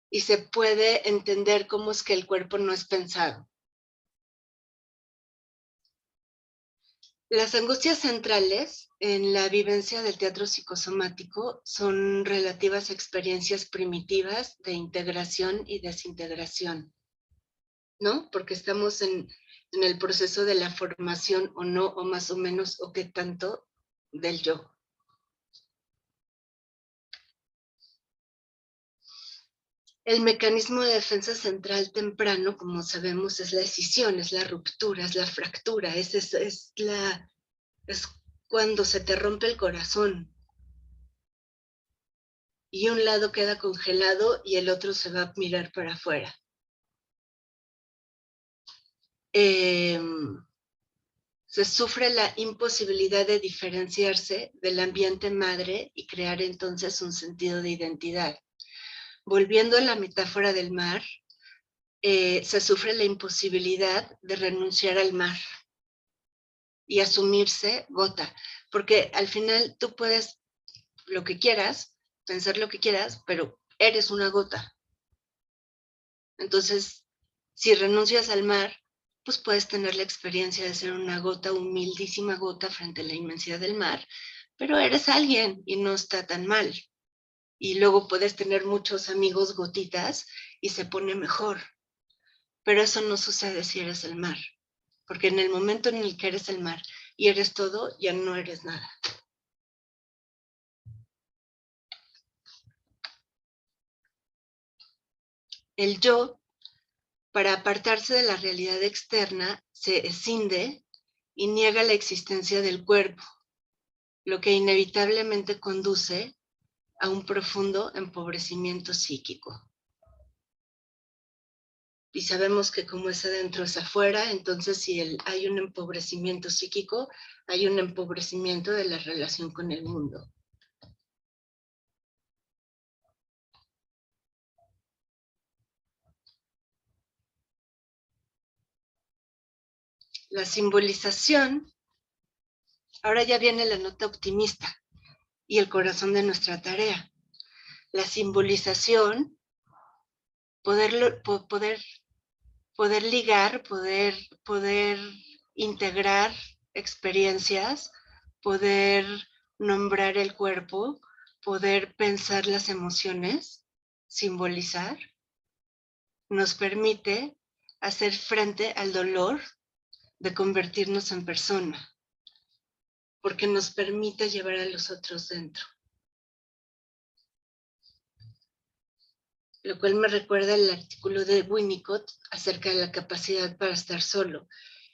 y se puede entender cómo es que el cuerpo no es pensado. Las angustias centrales en la vivencia del teatro psicosomático son relativas a experiencias primitivas de integración y desintegración, ¿no? Porque estamos en el proceso de la formación o no, o más o menos, o qué tanto del yo. El mecanismo de defensa central temprano, como sabemos, es la escisión, es la ruptura, es la fractura, es cuando se te rompe el corazón y un lado queda congelado y el otro se va a mirar para afuera. Se sufre la imposibilidad de diferenciarse del ambiente madre y crear entonces un sentido de identidad. Volviendo a la metáfora del mar, se sufre la imposibilidad de renunciar al mar y asumirse gota, porque al final tú puedes lo que quieras, pensar lo que quieras, pero eres una gota. Entonces, si renuncias al mar, pues puedes tener la experiencia de ser una gota, humildísima gota frente a la inmensidad del mar, pero eres alguien y no está tan mal. Y luego puedes tener muchos amigos gotitas y se pone mejor. Pero eso no sucede si eres el mar, porque en el momento en el que eres el mar y eres todo, ya no eres nada. El yo, para apartarse de la realidad externa, se escinde y niega la existencia del cuerpo, lo que inevitablemente conduce a un profundo empobrecimiento psíquico. Y sabemos que como es adentro es afuera, entonces si hay un empobrecimiento psíquico, hay un empobrecimiento de la relación con el mundo. La simbolización, ahora ya viene la nota optimista. y el corazón de nuestra tarea. La simbolización, poder ligar, poder integrar experiencias, poder nombrar el cuerpo, poder pensar las emociones, simbolizar, nos permite hacer frente al dolor de convertirnos en persona, porque nos permite llevar a los otros dentro. Lo cual me recuerda el artículo de Winnicott acerca de la capacidad para estar solo.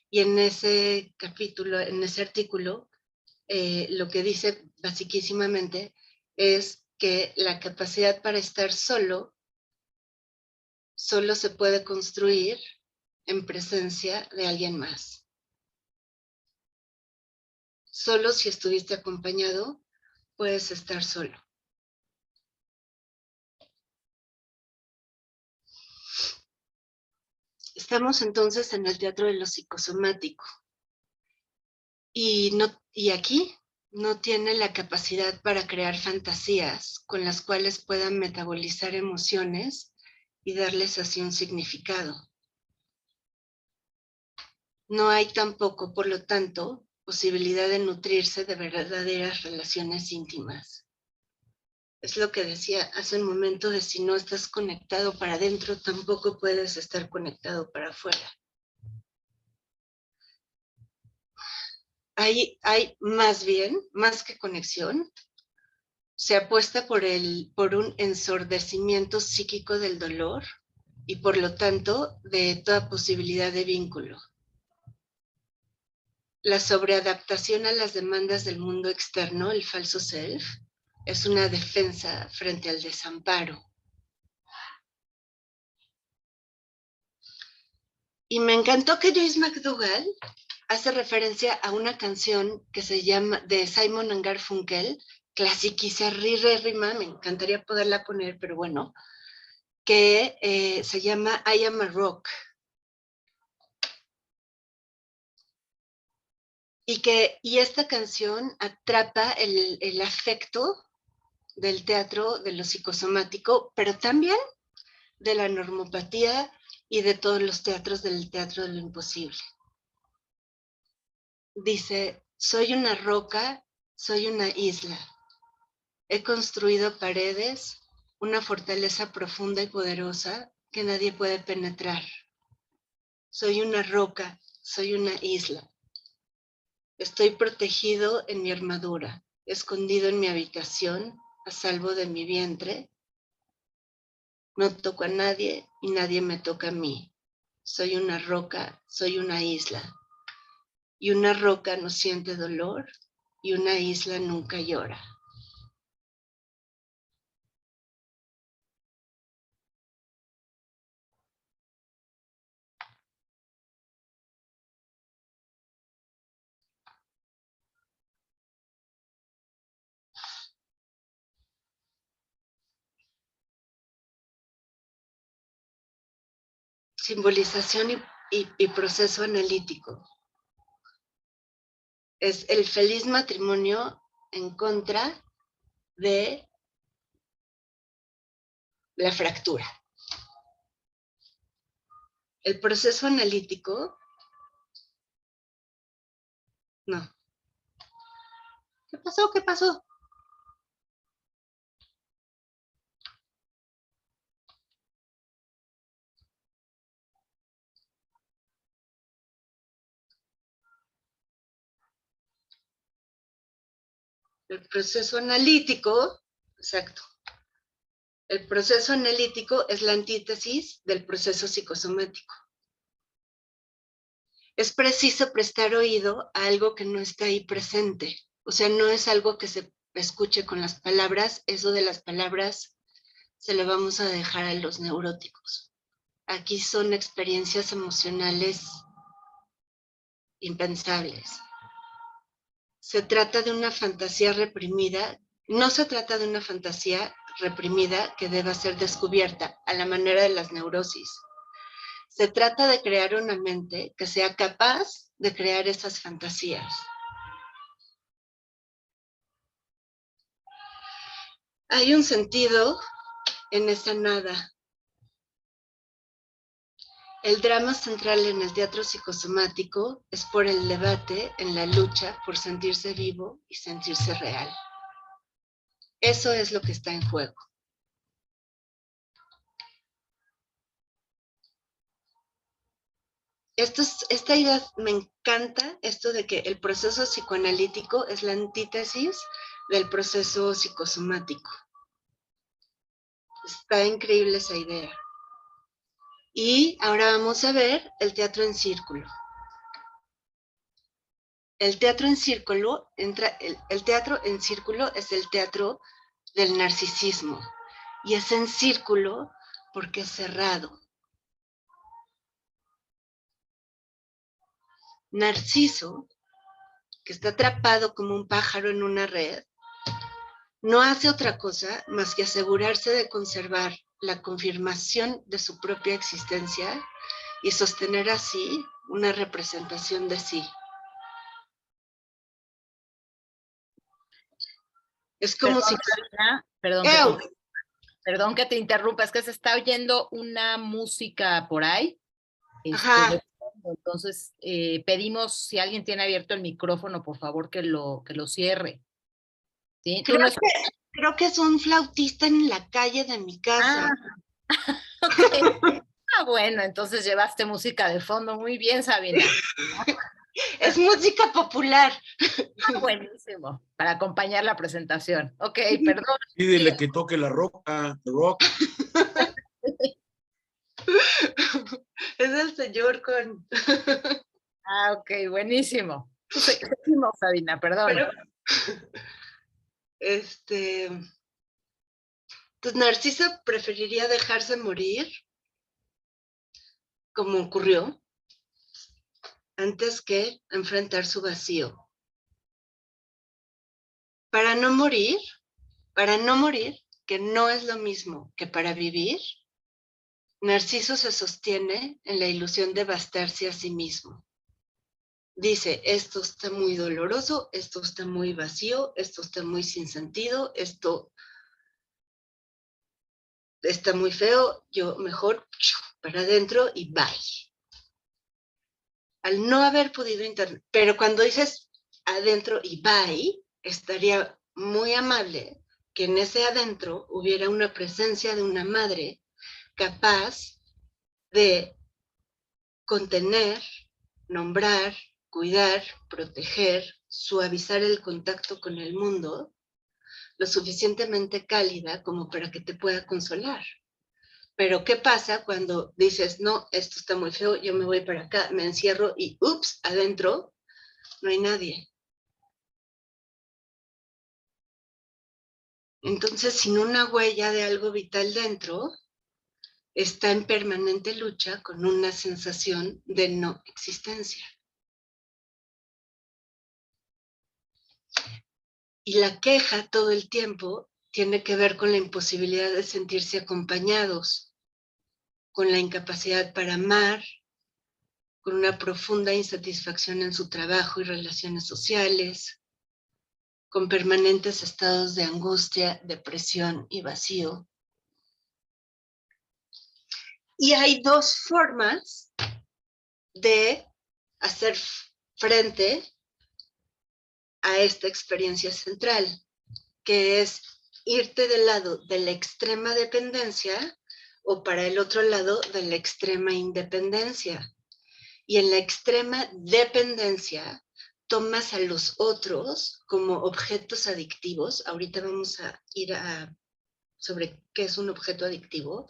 Y en ese capítulo, en ese artículo, lo que dice basiquísimamente es que la capacidad para estar solo se puede construir en presencia de alguien más. Solo si estuviste acompañado, puedes estar solo. Estamos entonces en el teatro de lo psicosomático. Y aquí no tiene la capacidad para crear fantasías con las cuales puedan metabolizar emociones y darles así un significado. No hay tampoco, por lo tanto, posibilidad de nutrirse de verdaderas relaciones íntimas. Es lo que decía hace un momento de si no estás conectado para adentro, tampoco puedes estar conectado para afuera. Hay más bien, más que conexión, se apuesta por un ensordecimiento psíquico del dolor y por lo tanto de toda posibilidad de vínculo. La sobreadaptación a las demandas del mundo externo, el falso self, es una defensa frente al desamparo. Y me encantó que Joyce McDougall hace referencia a una canción que se llama, de Simon & Garfunkel, clasiquísima, me encantaría poderla poner, pero bueno, que se llama I Am a Rock. Y esta canción atrapa el afecto del teatro de lo psicosomático, pero también de la normopatía y de todos los teatros del teatro de lo imposible. Dice, soy una roca, soy una isla. He construido paredes, una fortaleza profunda y poderosa que nadie puede penetrar. Soy una roca, soy una isla. Estoy protegido en mi armadura, escondido en mi habitación, a salvo de mi vientre. No toco a nadie y nadie me toca a mí. Soy una roca, soy una isla. Y una roca no siente dolor y una isla nunca llora. Simbolización y proceso analítico. Es el feliz matrimonio en contra de la fractura. El proceso analítico, no. ¿Qué pasó? ¿Qué pasó? El proceso analítico, exacto. El proceso analítico es la antítesis del proceso psicosomático. Es preciso prestar oído a algo que no está ahí presente. O sea, no es algo que se escuche con las palabras. Eso de las palabras se lo vamos a dejar a los neuróticos. Aquí son experiencias emocionales impensables. Se trata de una fantasía reprimida. No se trata de una fantasía reprimida que deba ser descubierta a la manera de las neurosis. Se trata de crear una mente que sea capaz de crear esas fantasías. Hay un sentido en esa nada. El drama central en el teatro psicosomático es por el debate en la lucha por sentirse vivo y sentirse real. Eso es lo que está en juego. Esta idea me encanta, esto de que el proceso psicoanalítico es la antítesis del proceso psicosomático. Está increíble esa idea. Y ahora vamos a ver el teatro en círculo. El teatro en círculo, el teatro en círculo es el teatro del narcisismo. Y es en círculo porque es cerrado. Narciso, que está atrapado como un pájaro en una red, no hace otra cosa más que asegurarse de conservar la confirmación de su propia existencia y sostener así una representación de sí. Es como Perdón, si... Sabina, perdón que te interrumpa, es que se está oyendo una música por ahí. Ajá. Entonces, pedimos, si alguien tiene abierto el micrófono, por favor, que lo cierre. ¿Sí? Creo que es un flautista en la calle de mi casa. Okay. Bueno, entonces llevaste música de fondo. Muy bien, Sabina. Es música popular. Buenísimo, para acompañar la presentación. Ok, perdón. Pídele que toque la roca, rock. Es el señor con... Ok, buenísimo. Seguimos, Sabina, perdón. Pero, pues Narciso preferiría dejarse morir, como ocurrió, antes que enfrentar su vacío. Para no morir, que no es lo mismo que para vivir, Narciso se sostiene en la ilusión de bastarse a sí mismo. Dice, esto está muy doloroso, esto está muy vacío, esto está muy sin sentido, esto está muy feo, yo mejor para adentro y bye. Al no haber podido pero cuando dices adentro y bye, estaría muy amable que en ese adentro hubiera una presencia de una madre capaz de contener, nombrar, cuidar, proteger, suavizar el contacto con el mundo, lo suficientemente cálida como para que te pueda consolar. Pero ¿qué pasa cuando dices, no, esto está muy feo, yo me voy para acá, me encierro y ups, adentro no hay nadie? Entonces, sin una huella de algo vital dentro, está en permanente lucha con una sensación de no existencia. Y la queja todo el tiempo tiene que ver con la imposibilidad de sentirse acompañados, con la incapacidad para amar, con una profunda insatisfacción en su trabajo y relaciones sociales, con permanentes estados de angustia, depresión y vacío. Y hay dos formas de hacer frente a esta experiencia central, que es irte del lado de la extrema dependencia o para el otro lado de la extrema independencia. Y en la extrema dependencia tomas a los otros como objetos adictivos. Ahorita vamos a ir sobre qué es un objeto adictivo,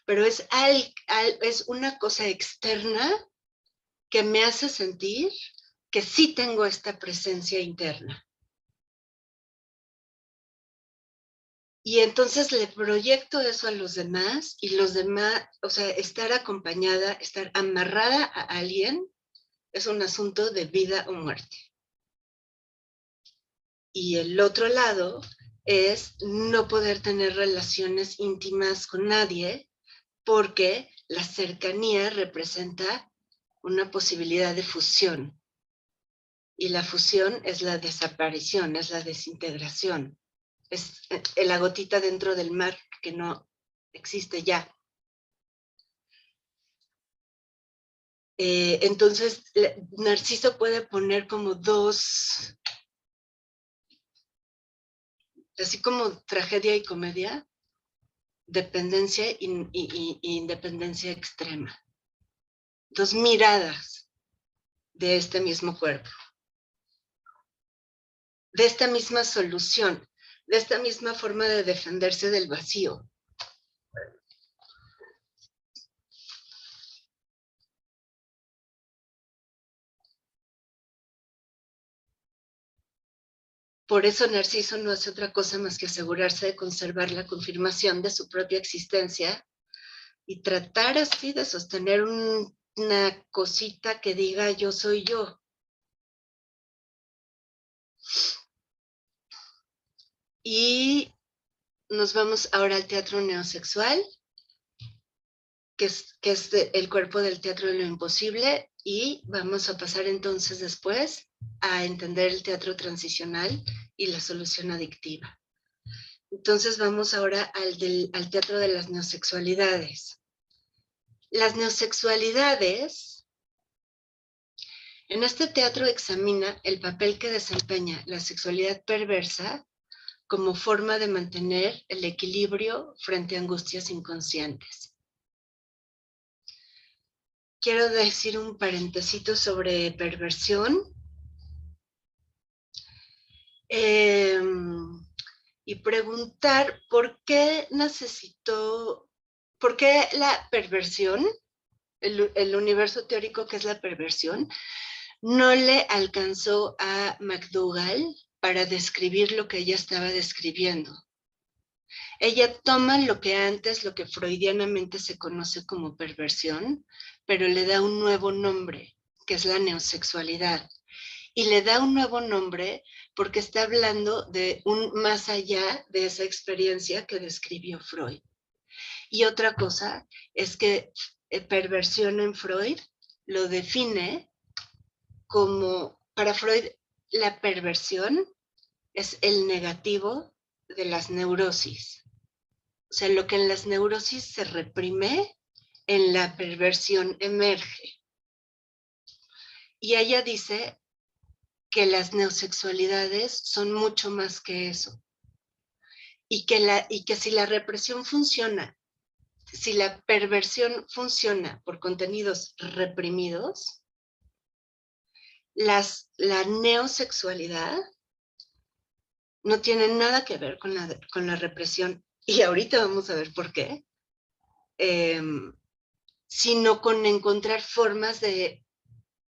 pero es una cosa externa que me hace sentir que sí tengo esta presencia interna. Y entonces le proyecto eso a los demás y los demás, o sea, estar acompañada, estar amarrada a alguien es un asunto de vida o muerte. Y el otro lado es no poder tener relaciones íntimas con nadie porque la cercanía representa una posibilidad de fusión. Y la fusión es la desaparición, es la desintegración, es la gotita dentro del mar que no existe ya. Entonces, Narciso puede poner como dos, así como tragedia y comedia, dependencia y independencia extrema. Dos miradas de este mismo cuerpo, de esta misma solución, de esta misma forma de defenderse del vacío. Por eso Narciso no hace otra cosa más que asegurarse de conservar la confirmación de su propia existencia y tratar así de sostener una cosita que diga yo soy yo. Y nos vamos ahora al teatro neosexual, que es el cuerpo del teatro de lo imposible, y vamos a pasar entonces después a entender el teatro transicional y la solución adictiva. Entonces vamos ahora al teatro de las neosexualidades. Las neosexualidades, en este teatro examina el papel que desempeña la sexualidad perversa como forma de mantener el equilibrio frente a angustias inconscientes. Quiero decir un parentesito sobre perversión. Y preguntar por qué la perversión, el universo teórico que es la perversión, no le alcanzó a McDougall para describir lo que ella estaba describiendo. Ella toma lo que freudianamente se conoce como perversión, pero le da un nuevo nombre, que es la neosexualidad. Y le da un nuevo nombre porque está hablando de un más allá de esa experiencia que describió Freud. Y otra cosa es que perversión en Freud lo define como, para Freud, la perversión es el negativo de las neurosis. O sea, lo que en las neurosis se reprime, en la perversión emerge. Y ella dice que las neosexualidades son mucho más que eso. Y que si la represión funciona, si la perversión funciona por contenidos reprimidos, la neosexualidad no tiene nada que ver con la represión, y ahorita vamos a ver por qué, sino con encontrar formas de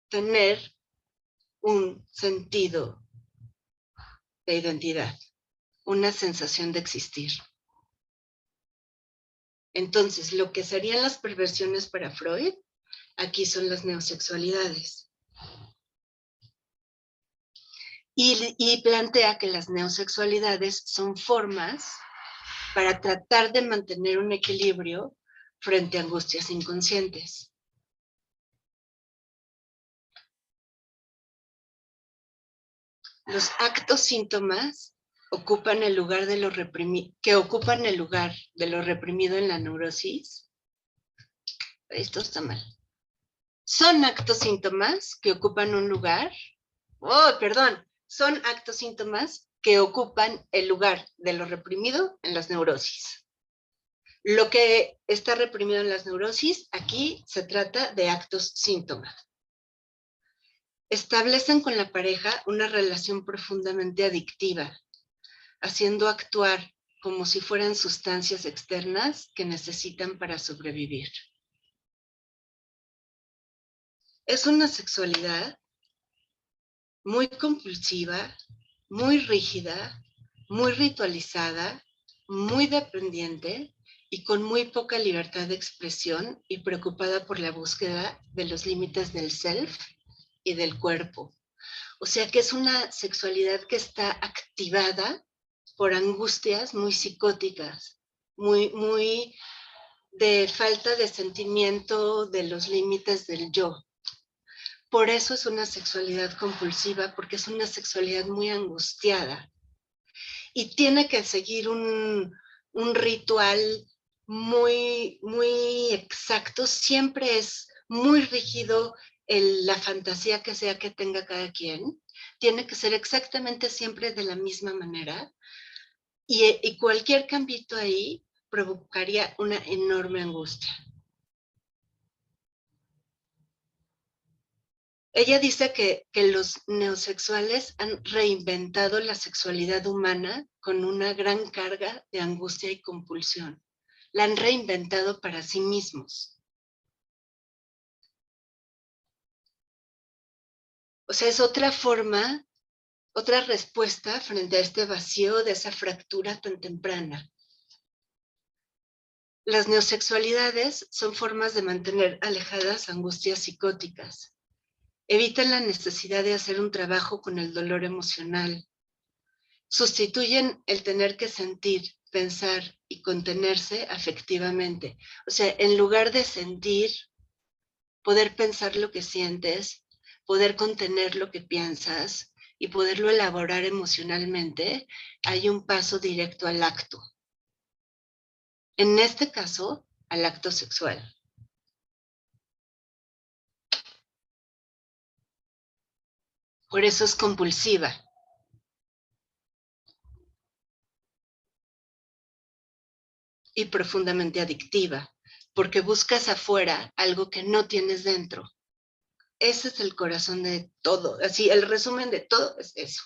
tener un sentido de identidad, una sensación de existir. Entonces, lo que serían las perversiones para Freud, aquí son las neosexualidades. Y plantea que las neosexualidades son formas para tratar de mantener un equilibrio frente a angustias inconscientes. Los actos síntomas ocupan el lugar de lo reprimido, en la neurosis. Esto está mal. Son actos síntomas que ocupan un lugar. Son actos síntomas que ocupan el lugar de lo reprimido en las neurosis. Lo que está reprimido en las neurosis, aquí se trata de actos síntomas. Establecen con la pareja una relación profundamente adictiva, haciendo actuar como si fueran sustancias externas que necesitan para sobrevivir. Es una sexualidad muy compulsiva, muy rígida, muy ritualizada, muy dependiente y con muy poca libertad de expresión y preocupada por la búsqueda de los límites del self y del cuerpo. O sea que es una sexualidad que está activada por angustias muy psicóticas, muy de falta de sentimiento de los límites del yo. Por eso es una sexualidad compulsiva, porque es una sexualidad muy angustiada. y tiene que seguir un ritual muy, muy exacto, siempre es muy rígido la fantasía que sea que tenga cada quien, tiene que ser exactamente siempre de la misma manera, y cualquier cambito ahí provocaría una enorme angustia. Ella dice que los neosexuales han reinventado la sexualidad humana con una gran carga de angustia y compulsión. La han reinventado para sí mismos. O sea, es otra forma, otra respuesta frente a este vacío de esa fractura tan temprana. Las neosexualidades son formas de mantener alejadas angustias psicóticas. Evitan la necesidad de hacer un trabajo con el dolor emocional. Sustituyen el tener que sentir, pensar y contenerse afectivamente. O sea, en lugar de sentir, poder pensar lo que sientes, poder contener lo que piensas y poderlo elaborar emocionalmente, hay un paso directo al acto. En este caso, al acto sexual. Por eso es compulsiva. Y profundamente adictiva, porque buscas afuera algo que no tienes dentro. Ese es el corazón de todo. Así, el resumen de todo es eso.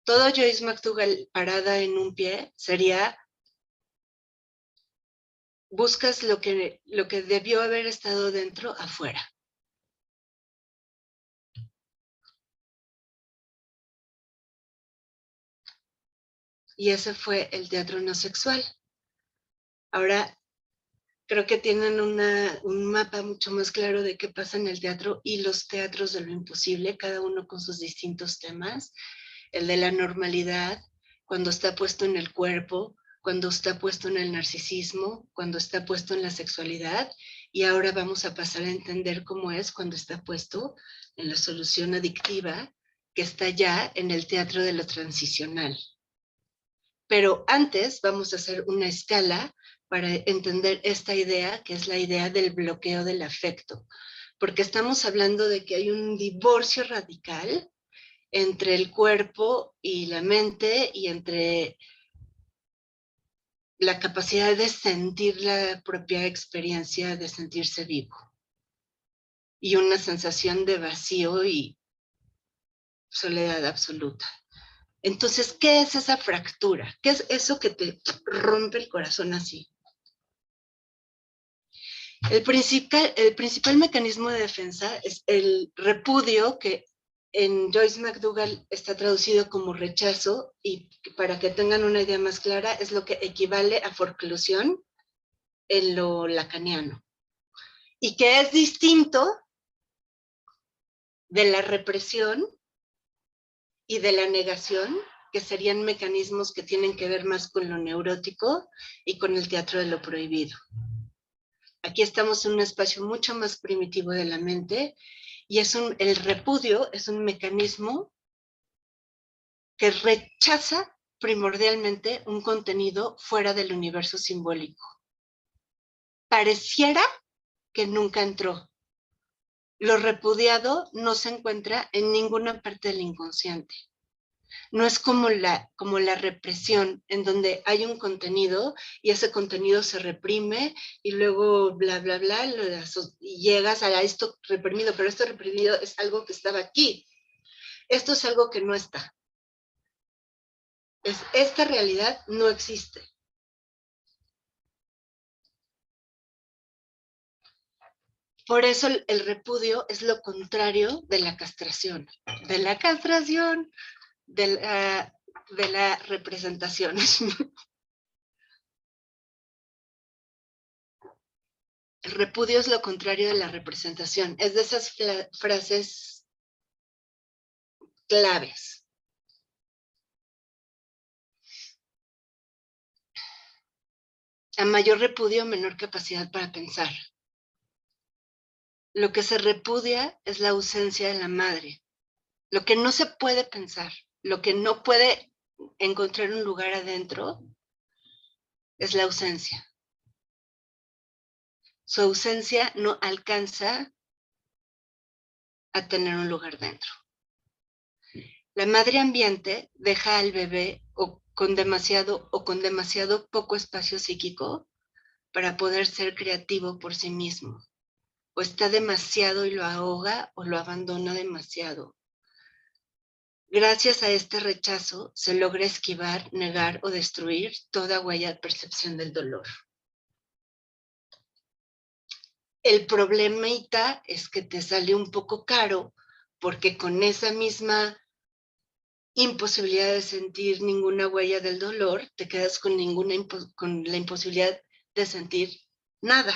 Todo Joyce McDougall parada en un pie sería: buscas lo que debió haber estado dentro afuera. Y ese fue el teatro no sexual. Ahora creo que tienen un mapa mucho más claro de qué pasa en el teatro y los teatros de lo imposible, cada uno con sus distintos temas. El de la normalidad, cuando está puesto en el cuerpo, cuando está puesto en el narcisismo, cuando está puesto en la sexualidad, y ahora vamos a pasar a entender cómo es cuando está puesto en la solución adictiva, que está ya en el teatro de lo transicional. Pero antes vamos a hacer una escala para entender esta idea, que es la idea del bloqueo del afecto, porque estamos hablando de que hay un divorcio radical entre el cuerpo y la mente y entre la capacidad de sentir la propia experiencia de sentirse vivo y una sensación de vacío y soledad absoluta. Entonces, ¿qué es esa fractura? ¿Qué es eso que te rompe el corazón así? El principal mecanismo de defensa es el repudio, que en Joyce McDougall está traducido como rechazo, y para que tengan una idea más clara, es lo que equivale a forclusión en lo lacaniano. Y que es distinto de la represión y de la negación, que serían mecanismos que tienen que ver más con lo neurótico y con el teatro de lo prohibido. Aquí estamos en un espacio mucho más primitivo de la mente, y el repudio es un mecanismo que rechaza primordialmente un contenido fuera del universo simbólico. Pareciera que nunca entró. Lo repudiado no se encuentra en ninguna parte del inconsciente. No es como la represión, en donde hay un contenido y ese contenido se reprime y luego bla, bla, bla, y llegas a esto reprimido, pero esto reprimido es algo que estaba aquí. Esto es algo que no está. Esta realidad no existe. Por eso el repudio es lo contrario de la castración. De la castración, de la representación. El repudio es lo contrario de la representación. Es de esas frases claves. A mayor repudio, menor capacidad para pensar. Lo que se repudia es la ausencia de la madre. Lo que no se puede pensar, lo que no puede encontrar un lugar adentro es la ausencia. Su ausencia no alcanza a tener un lugar dentro. La madre ambiente deja al bebé con demasiado poco espacio psíquico para poder ser creativo por sí mismo. O está demasiado y lo ahoga o lo abandona demasiado. Gracias a este rechazo se logra esquivar, negar o destruir toda huella de percepción del dolor. El problemita es que te sale un poco caro porque con esa misma imposibilidad de sentir ninguna huella del dolor, te quedas con la imposibilidad de sentir nada.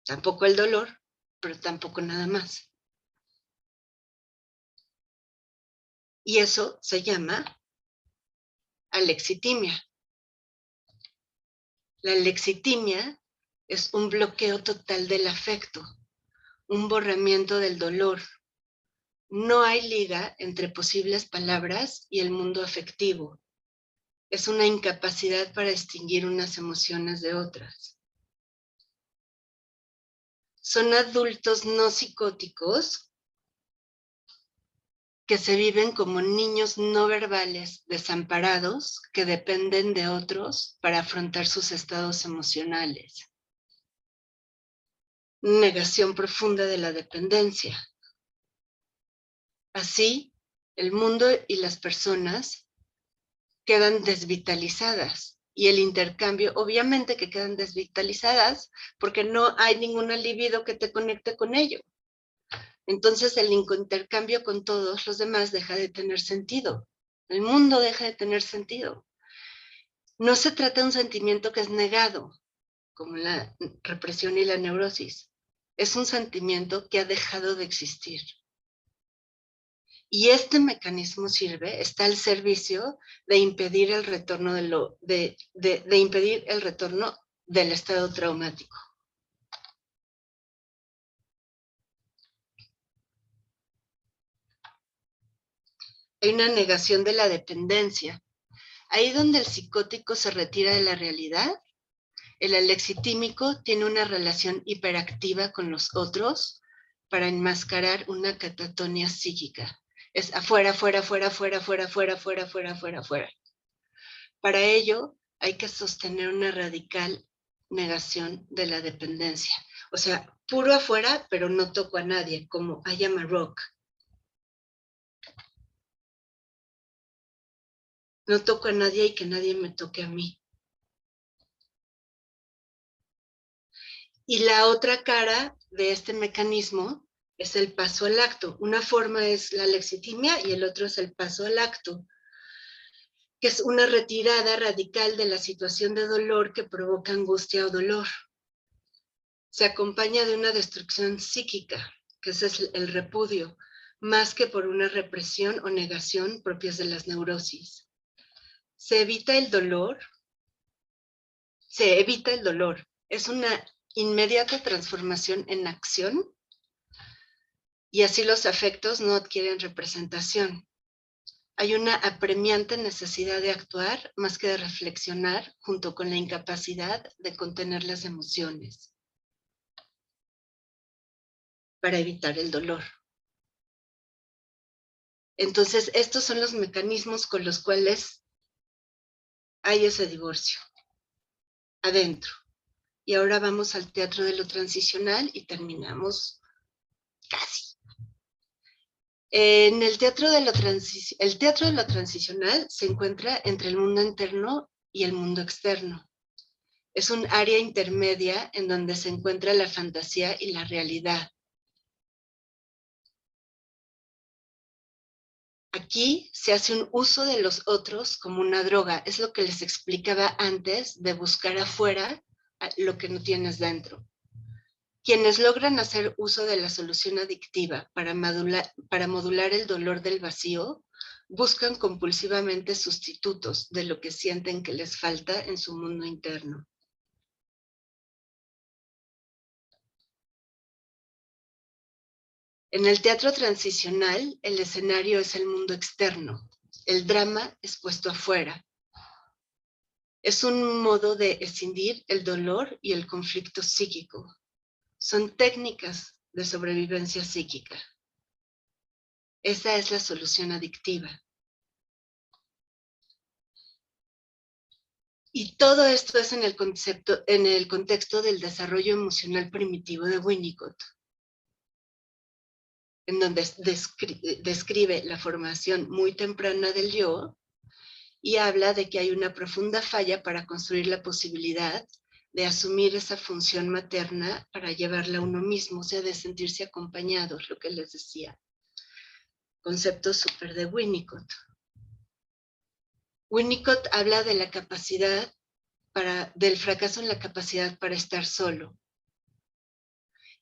Tampoco el dolor, pero tampoco nada más. Y eso se llama alexitimia. La alexitimia es un bloqueo total del afecto, un borramiento del dolor. No hay liga entre posibles palabras y el mundo afectivo. Es una incapacidad para distinguir unas emociones de otras. Son adultos no psicóticos que se viven como niños no verbales desamparados que dependen de otros para afrontar sus estados emocionales. Negación profunda de la dependencia. Así, el mundo y las personas quedan desvitalizadas y el intercambio, obviamente que quedan desvitalizadas porque no hay ninguna libido que te conecte con ello. Entonces el intercambio con todos los demás deja de tener sentido. El mundo deja de tener sentido. No se trata de un sentimiento que es negado, como la represión y la neurosis. Es un sentimiento que ha dejado de existir. Y este mecanismo está al servicio de impedir el retorno, impedir el retorno del estado traumático. Hay una negación de la dependencia. Ahí donde el psicótico se retira de la realidad, el alexitímico tiene una relación hiperactiva con los otros para enmascarar una catatonia psíquica. Es afuera, afuera, afuera, afuera, afuera, afuera, afuera, afuera, afuera, afuera. Para ello hay que sostener una radical negación de la dependencia. O sea, puro afuera, pero no toco a nadie, como I am a rock. No toco a nadie y que nadie me toque a mí. Y la otra cara de este mecanismo es el paso al acto. Una forma es la alexitimia y el otro es el paso al acto, que es una retirada radical de la situación de dolor que provoca angustia o dolor. Se acompaña de una destrucción psíquica, que ese es el repudio, más que por una represión o negación propias de las neurosis. Se evita el dolor. Es una inmediata transformación en acción y así los afectos no adquieren representación. Hay una apremiante necesidad de actuar más que de reflexionar junto con la incapacidad de contener las emociones para evitar el dolor. Entonces, estos son los mecanismos con los cuales hay ese divorcio adentro. Y ahora vamos al teatro de lo transicional y terminamos casi. En el teatro de lo transicional se encuentra entre el mundo interno y el mundo externo. Es un área intermedia en donde se encuentra la fantasía y la realidad. Aquí se hace un uso de los otros como una droga. Es lo que les explicaba antes de buscar afuera lo que no tienes dentro. Quienes logran hacer uso de la solución adictiva para modular el dolor del vacío, buscan compulsivamente sustitutos de lo que sienten que les falta en su mundo interno. En el teatro transicional, el escenario es el mundo externo. El drama es puesto afuera. Es un modo de escindir el dolor y el conflicto psíquico. Son técnicas de sobrevivencia psíquica. Esa es la solución adictiva. Y todo esto es en el contexto del desarrollo emocional primitivo de Winnicott, en donde describe la formación muy temprana del yo y habla de que hay una profunda falla para construir la posibilidad de asumir esa función materna para llevarla a uno mismo, o sea, de sentirse acompañados, lo que les decía. Concepto súper de Winnicott. Winnicott habla de la capacidad del fracaso en la capacidad para estar solo,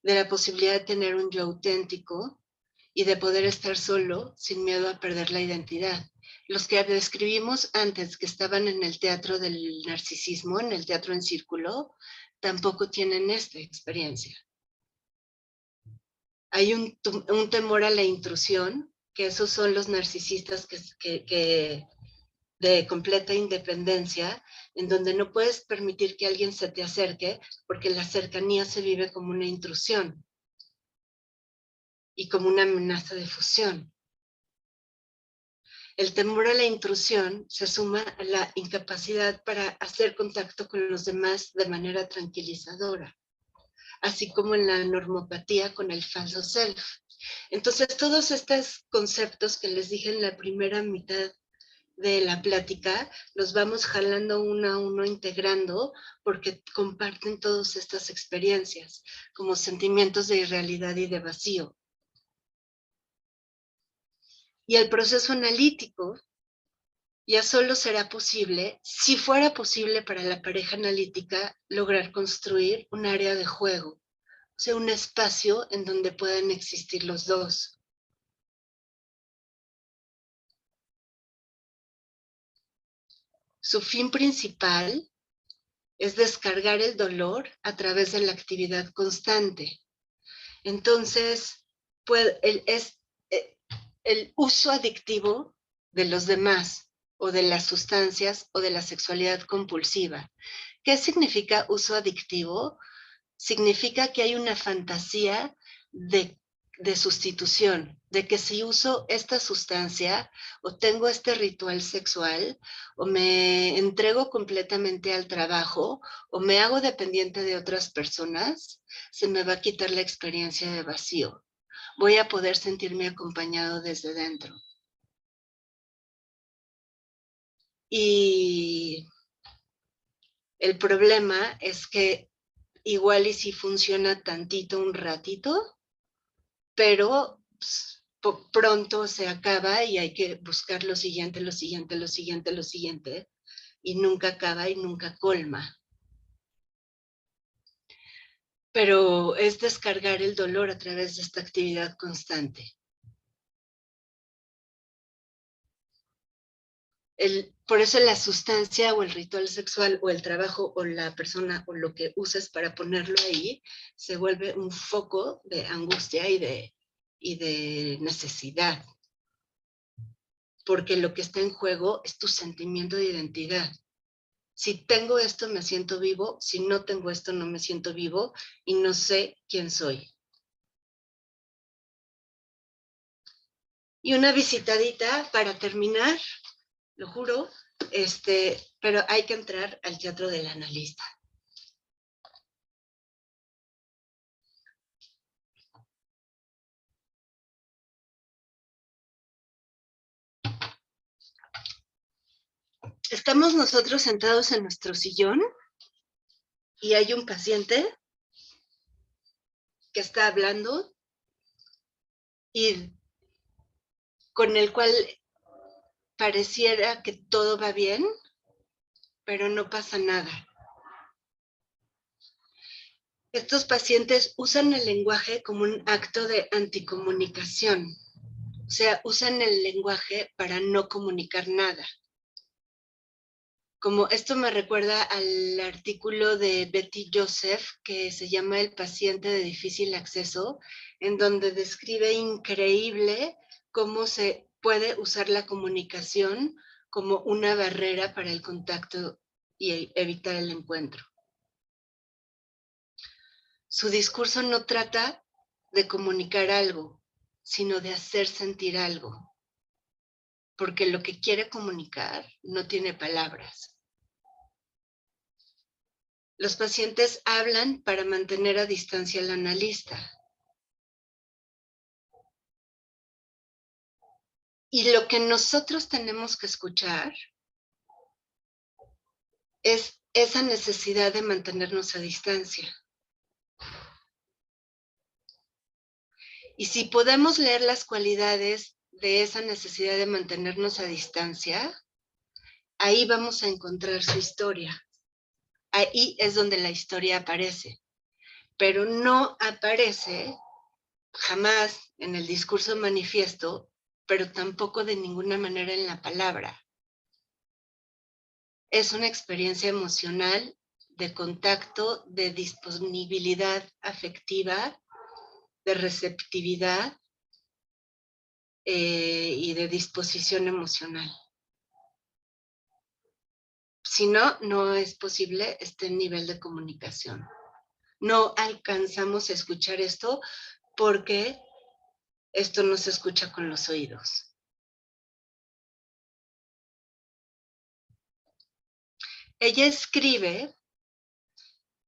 de la posibilidad de tener un yo auténtico y de poder estar solo sin miedo a perder la identidad. Los que describimos antes, que estaban en el teatro del narcisismo, en el teatro en círculo, tampoco tienen esta experiencia. Hay un temor a la intrusión, que esos son los narcisistas de completa independencia, en donde no puedes permitir que alguien se te acerque, porque la cercanía se vive como una intrusión y como una amenaza de fusión. El temor a la intrusión se suma a la incapacidad para hacer contacto con los demás de manera tranquilizadora, así como en la normopatía con el falso self. Entonces, todos estos conceptos que les dije en la primera mitad de la plática, los vamos jalando uno a uno, integrando, porque comparten todas estas experiencias, como sentimientos de irrealidad y de vacío. Y el proceso analítico ya solo será posible, si fuera posible para la pareja analítica, lograr construir un área de juego, o sea, un espacio en donde puedan existir los dos. Su fin principal es descargar el dolor a través de la actividad constante. Entonces, es el uso adictivo de los demás o de las sustancias o de la sexualidad compulsiva. ¿Qué significa uso adictivo? Significa que hay una fantasía de sustitución, de que si uso esta sustancia o tengo este ritual sexual o me entrego completamente al trabajo o me hago dependiente de otras personas, se me va a quitar la experiencia de vacío. Voy a poder sentirme acompañado desde dentro. Y el problema es que igual y si funciona tantito, un ratito, pero pronto se acaba y hay que buscar lo siguiente, lo siguiente, lo siguiente, lo siguiente, y nunca acaba y nunca colma. Pero es descargar el dolor a través de esta actividad constante. Por eso la sustancia o el ritual sexual o el trabajo o la persona o lo que uses para ponerlo ahí se vuelve un foco de angustia y de necesidad. Porque lo que está en juego es tu sentimiento de identidad. Si tengo esto, me siento vivo. Si no tengo esto, no me siento vivo y no sé quién soy. Y una visitadita para terminar, lo juro, pero hay que entrar al teatro del analista. Estamos nosotros sentados en nuestro sillón y hay un paciente que está hablando y con el cual pareciera que todo va bien, pero no pasa nada. Estos pacientes usan el lenguaje como un acto de anticomunicación. O sea, usan el lenguaje para no comunicar nada. Como esto me recuerda al artículo de Betty Joseph que se llama El paciente de difícil acceso, en donde describe increíble cómo se puede usar la comunicación como una barrera para el contacto y evitar el encuentro. Su discurso no trata de comunicar algo, sino de hacer sentir algo, porque lo que quiere comunicar no tiene palabras. Los pacientes hablan para mantener a distancia al analista. Y lo que nosotros tenemos que escuchar es esa necesidad de mantenernos a distancia. Y si podemos leer las cualidades de esa necesidad de mantenernos a distancia, ahí vamos a encontrar su historia. Ahí es donde la historia aparece, pero no aparece jamás en el discurso manifiesto, pero tampoco de ninguna manera en la palabra. Es una experiencia emocional de contacto, de disponibilidad afectiva, de receptividad y de disposición emocional. Si no, no es posible este nivel de comunicación. No alcanzamos a escuchar esto porque esto no se escucha con los oídos. Ella escribe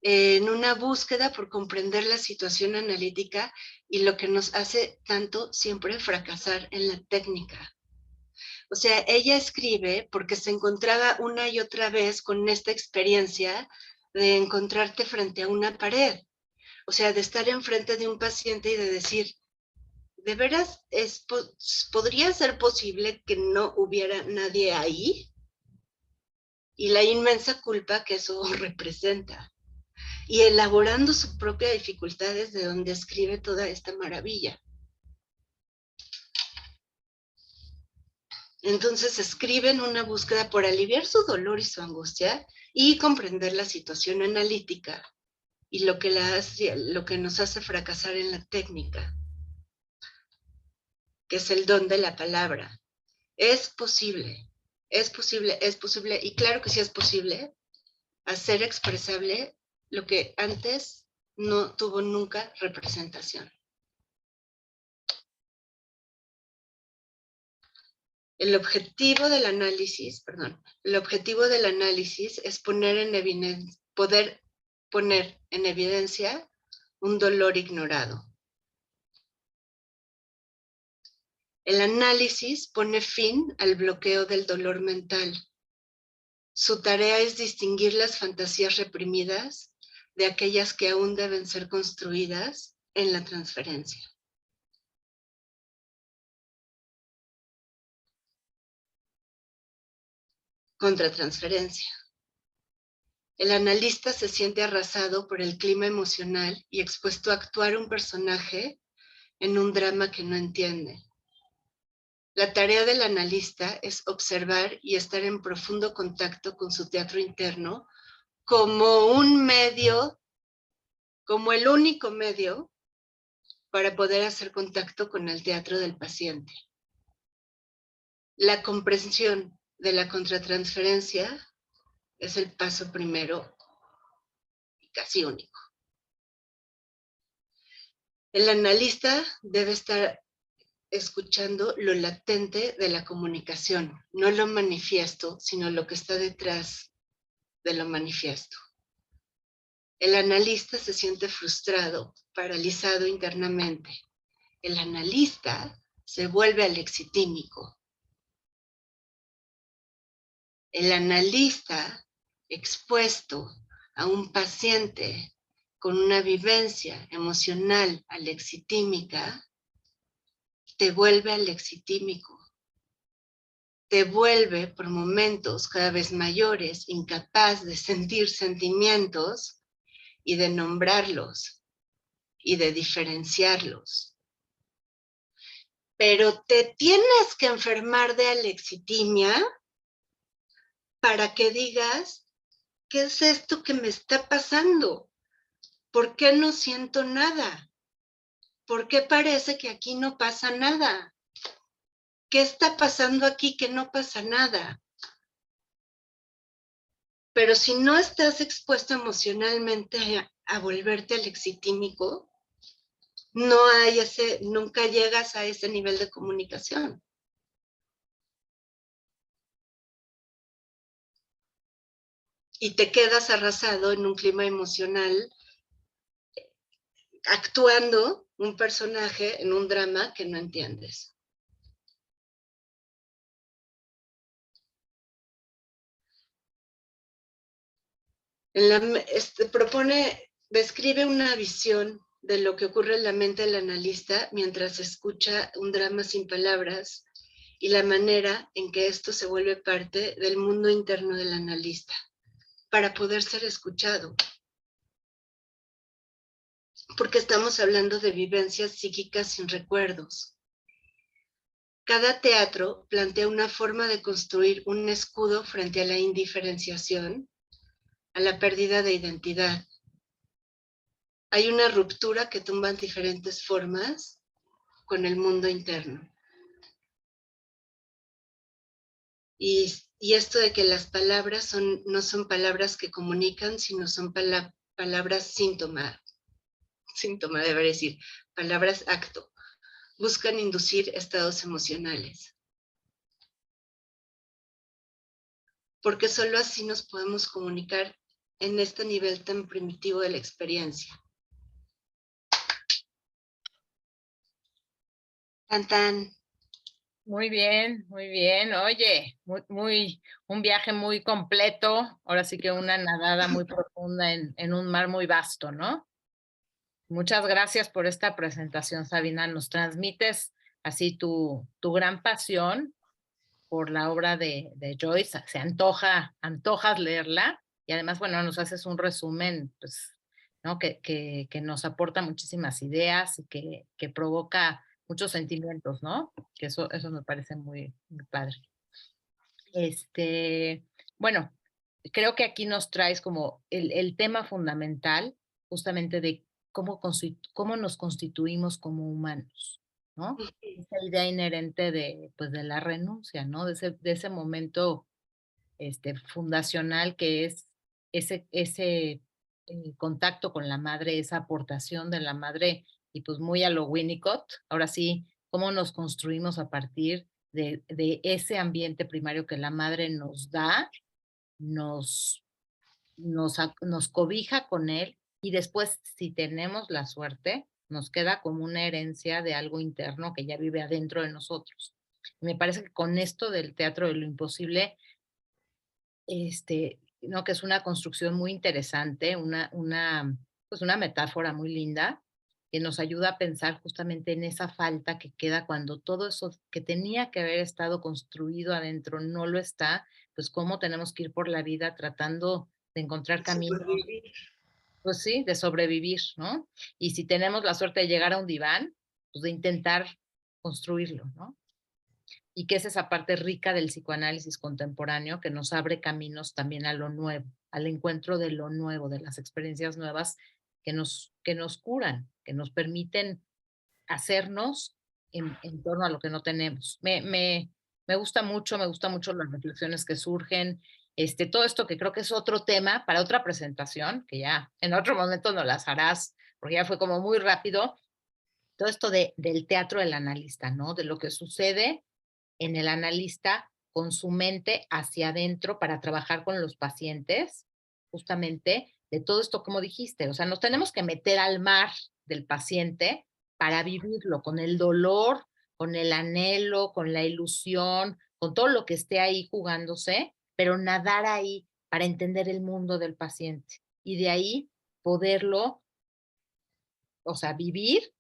en una búsqueda por comprender la situación analítica y lo que nos hace tanto siempre fracasar en la técnica. O sea, ella escribe porque se encontraba una y otra vez con esta experiencia de encontrarte frente a una pared. O sea, de estar enfrente de un paciente y de decir, ¿de veras podría ser posible que no hubiera nadie ahí? Y la inmensa culpa que eso representa. Y elaborando su propia dificultad desde donde escribe toda esta maravilla. Entonces escribe en una búsqueda por aliviar su dolor y su angustia y comprender la situación analítica y lo que nos hace fracasar en la técnica, que es el don de la palabra. Es posible, y claro que sí es posible hacer expresable lo que antes no tuvo nunca representación. El objetivo del análisis es poder poner en evidencia un dolor ignorado. El análisis pone fin al bloqueo del dolor mental. Su tarea es distinguir las fantasías reprimidas de aquellas que aún deben ser construidas en la transferencia. Contratransferencia. El analista se siente arrasado por el clima emocional y expuesto a actuar un personaje en un drama que no entiende. La tarea del analista es observar y estar en profundo contacto con su teatro interno como un medio, como el único medio para poder hacer contacto con el teatro del paciente. La comprensión de la contratransferencia es el paso primero y casi único. El analista debe estar escuchando lo latente de la comunicación, no lo manifiesto, sino lo que está detrás de lo manifiesto. El analista se siente frustrado, paralizado internamente. El analista se vuelve alexitímico. El analista expuesto a un paciente con una vivencia emocional alexitímica te vuelve alexitímico. Te vuelve por momentos cada vez mayores incapaz de sentir sentimientos y de nombrarlos y de diferenciarlos. Pero te tienes que enfermar de alexitimia para que digas, ¿qué es esto que me está pasando? ¿Por qué no siento nada? ¿Por qué parece que aquí no pasa nada? ¿Qué está pasando aquí que no pasa nada? Pero si no estás expuesto emocionalmente a volverte alexitímico, nunca llegas a ese nivel de comunicación. Y te quedas arrasado en un clima emocional, actuando un personaje en un drama que no entiendes. Describe una visión de lo que ocurre en la mente del analista mientras escucha un drama sin palabras y la manera en que esto se vuelve parte del mundo interno del analista para poder ser escuchado. Porque estamos hablando de vivencias psíquicas sin recuerdos. Cada teatro plantea una forma de construir un escudo frente a la indiferenciación, a la pérdida de identidad. Hay una ruptura que tumba en diferentes formas con el mundo interno. Y esto de que las palabras no son palabras que comunican, sino son palabras síntoma, debería decir, palabras acto. Buscan inducir estados emocionales. Porque solo así nos podemos comunicar en este nivel tan primitivo de la experiencia. Tan, tan. Muy bien, muy bien. Oye, un viaje muy completo. Ahora sí que una nadada muy profunda en un mar muy vasto, ¿no? Muchas gracias por esta presentación, Sabina. Nos transmites así tu gran pasión por la obra de Joyce. Se antojas leerla y además, bueno, nos haces un resumen, pues, ¿no? Que nos aporta muchísimas ideas y que provoca muchos sentimientos, ¿no? Que eso me parece muy, muy padre. Bueno, creo que aquí nos traes como el tema fundamental justamente de cómo nos constituimos como humanos, ¿no? Esa idea inherente pues, de la renuncia, ¿no? De ese momento fundacional que es ese contacto con la madre, esa aportación de la madre, y pues muy a lo Winnicott, ahora sí, cómo nos construimos a partir de ese ambiente primario que la madre nos da, nos cobija con él y después, si tenemos la suerte, nos queda como una herencia de algo interno que ya vive adentro de nosotros. Me parece que con esto del teatro de lo imposible, ¿no? Que es una construcción muy interesante, pues una metáfora muy linda, que nos ayuda a pensar justamente en esa falta que queda cuando todo eso que tenía que haber estado construido adentro no lo está, pues cómo tenemos que ir por la vida tratando de encontrar caminos, pues sí, de sobrevivir, ¿no? Y si tenemos la suerte de llegar a un diván, pues de intentar construirlo, ¿no? Y que es esa parte rica del psicoanálisis contemporáneo que nos abre caminos también a lo nuevo, al encuentro de lo nuevo, de las experiencias nuevas que nos curan, que nos permiten hacernos en torno a lo que no tenemos. Me gusta mucho las reflexiones que surgen, todo esto que creo que es otro tema para otra presentación, que ya en otro momento nos las harás, porque ya fue como muy rápido, todo esto del teatro del analista, ¿no? De lo que sucede en el analista con su mente hacia adentro para trabajar con los pacientes, justamente de todo esto, como dijiste, o sea, nos tenemos que meter al mar del paciente para vivirlo, con el dolor, con el anhelo, con la ilusión, con todo lo que esté ahí jugándose, pero nadar ahí para entender el mundo del paciente y de ahí poderlo, o sea, vivir,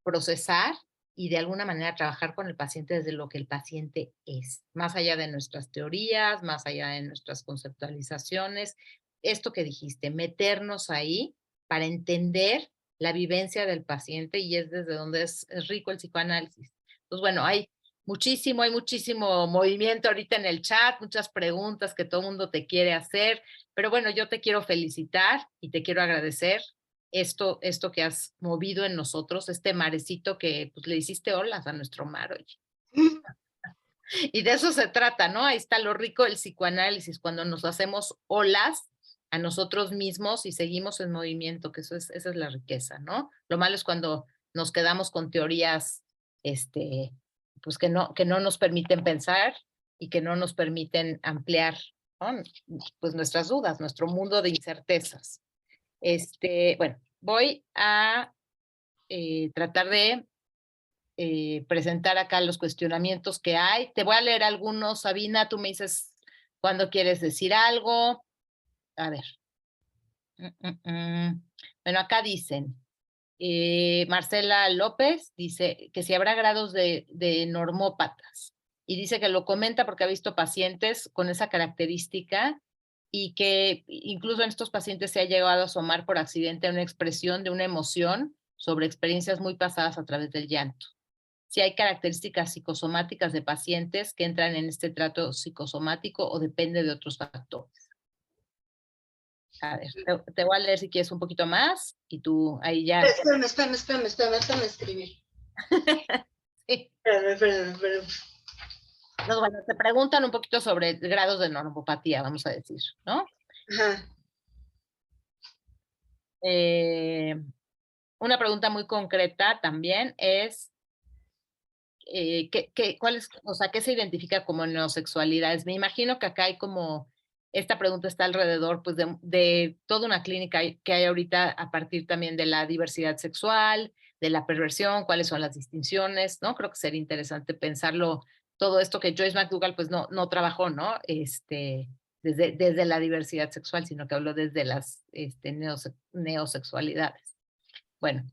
procesar y de alguna manera trabajar con el paciente desde lo que el paciente es, más allá de nuestras teorías, más allá de nuestras conceptualizaciones. Esto que dijiste, meternos ahí para entender la vivencia del paciente y es desde donde es rico el psicoanálisis. Pues bueno, hay muchísimo, hay muchísimo movimiento ahorita en el chat, muchas preguntas que todo el mundo te quiere hacer, pero bueno, yo te quiero felicitar y te quiero agradecer esto que has movido en nosotros, este marecito que pues, le hiciste olas a nuestro mar, oye. Y de eso se trata, ¿no? Ahí está lo rico del psicoanálisis, cuando nos hacemos olas a nosotros mismos y seguimos en movimiento, que esa es la riqueza, ¿no? Lo malo es cuando nos quedamos con teorías, pues que no nos permiten pensar y que no nos permiten ampliar, ¿no? Pues nuestras dudas, nuestro mundo de incertezas. Bueno, voy a tratar de presentar acá los cuestionamientos que hay. Te voy a leer algunos, Sabina, tú me dices cuándo quieres decir algo. A ver. Bueno, acá dicen, Marcela López dice que si habrá grados de normópatas y dice que lo comenta porque ha visto pacientes con esa característica y que incluso en estos pacientes se ha llegado a asomar por accidente una expresión de una emoción sobre experiencias muy pasadas a través del llanto. Si hay características psicosomáticas de pacientes que entran en este trato psicosomático o depende de otros factores. A ver, te voy a leer si quieres un poquito más y tú ahí ya. Espérame escribir. Sí. Espérame. No, bueno, te preguntan un poquito sobre grados de normopatía, vamos a decir, ¿no? Ajá. Una pregunta muy concreta también es, ¿cuál es, o sea, qué se identifica como neosexualidades? Me imagino que acá hay como, esta pregunta está alrededor pues de toda una clínica que hay ahorita a partir también de la diversidad sexual, de la perversión, cuáles son las distinciones, ¿no? Creo que sería interesante pensarlo, todo esto que Joyce McDougall pues no trabajó, ¿no? Desde la diversidad sexual, sino que habló desde las neosexualidades. Bueno,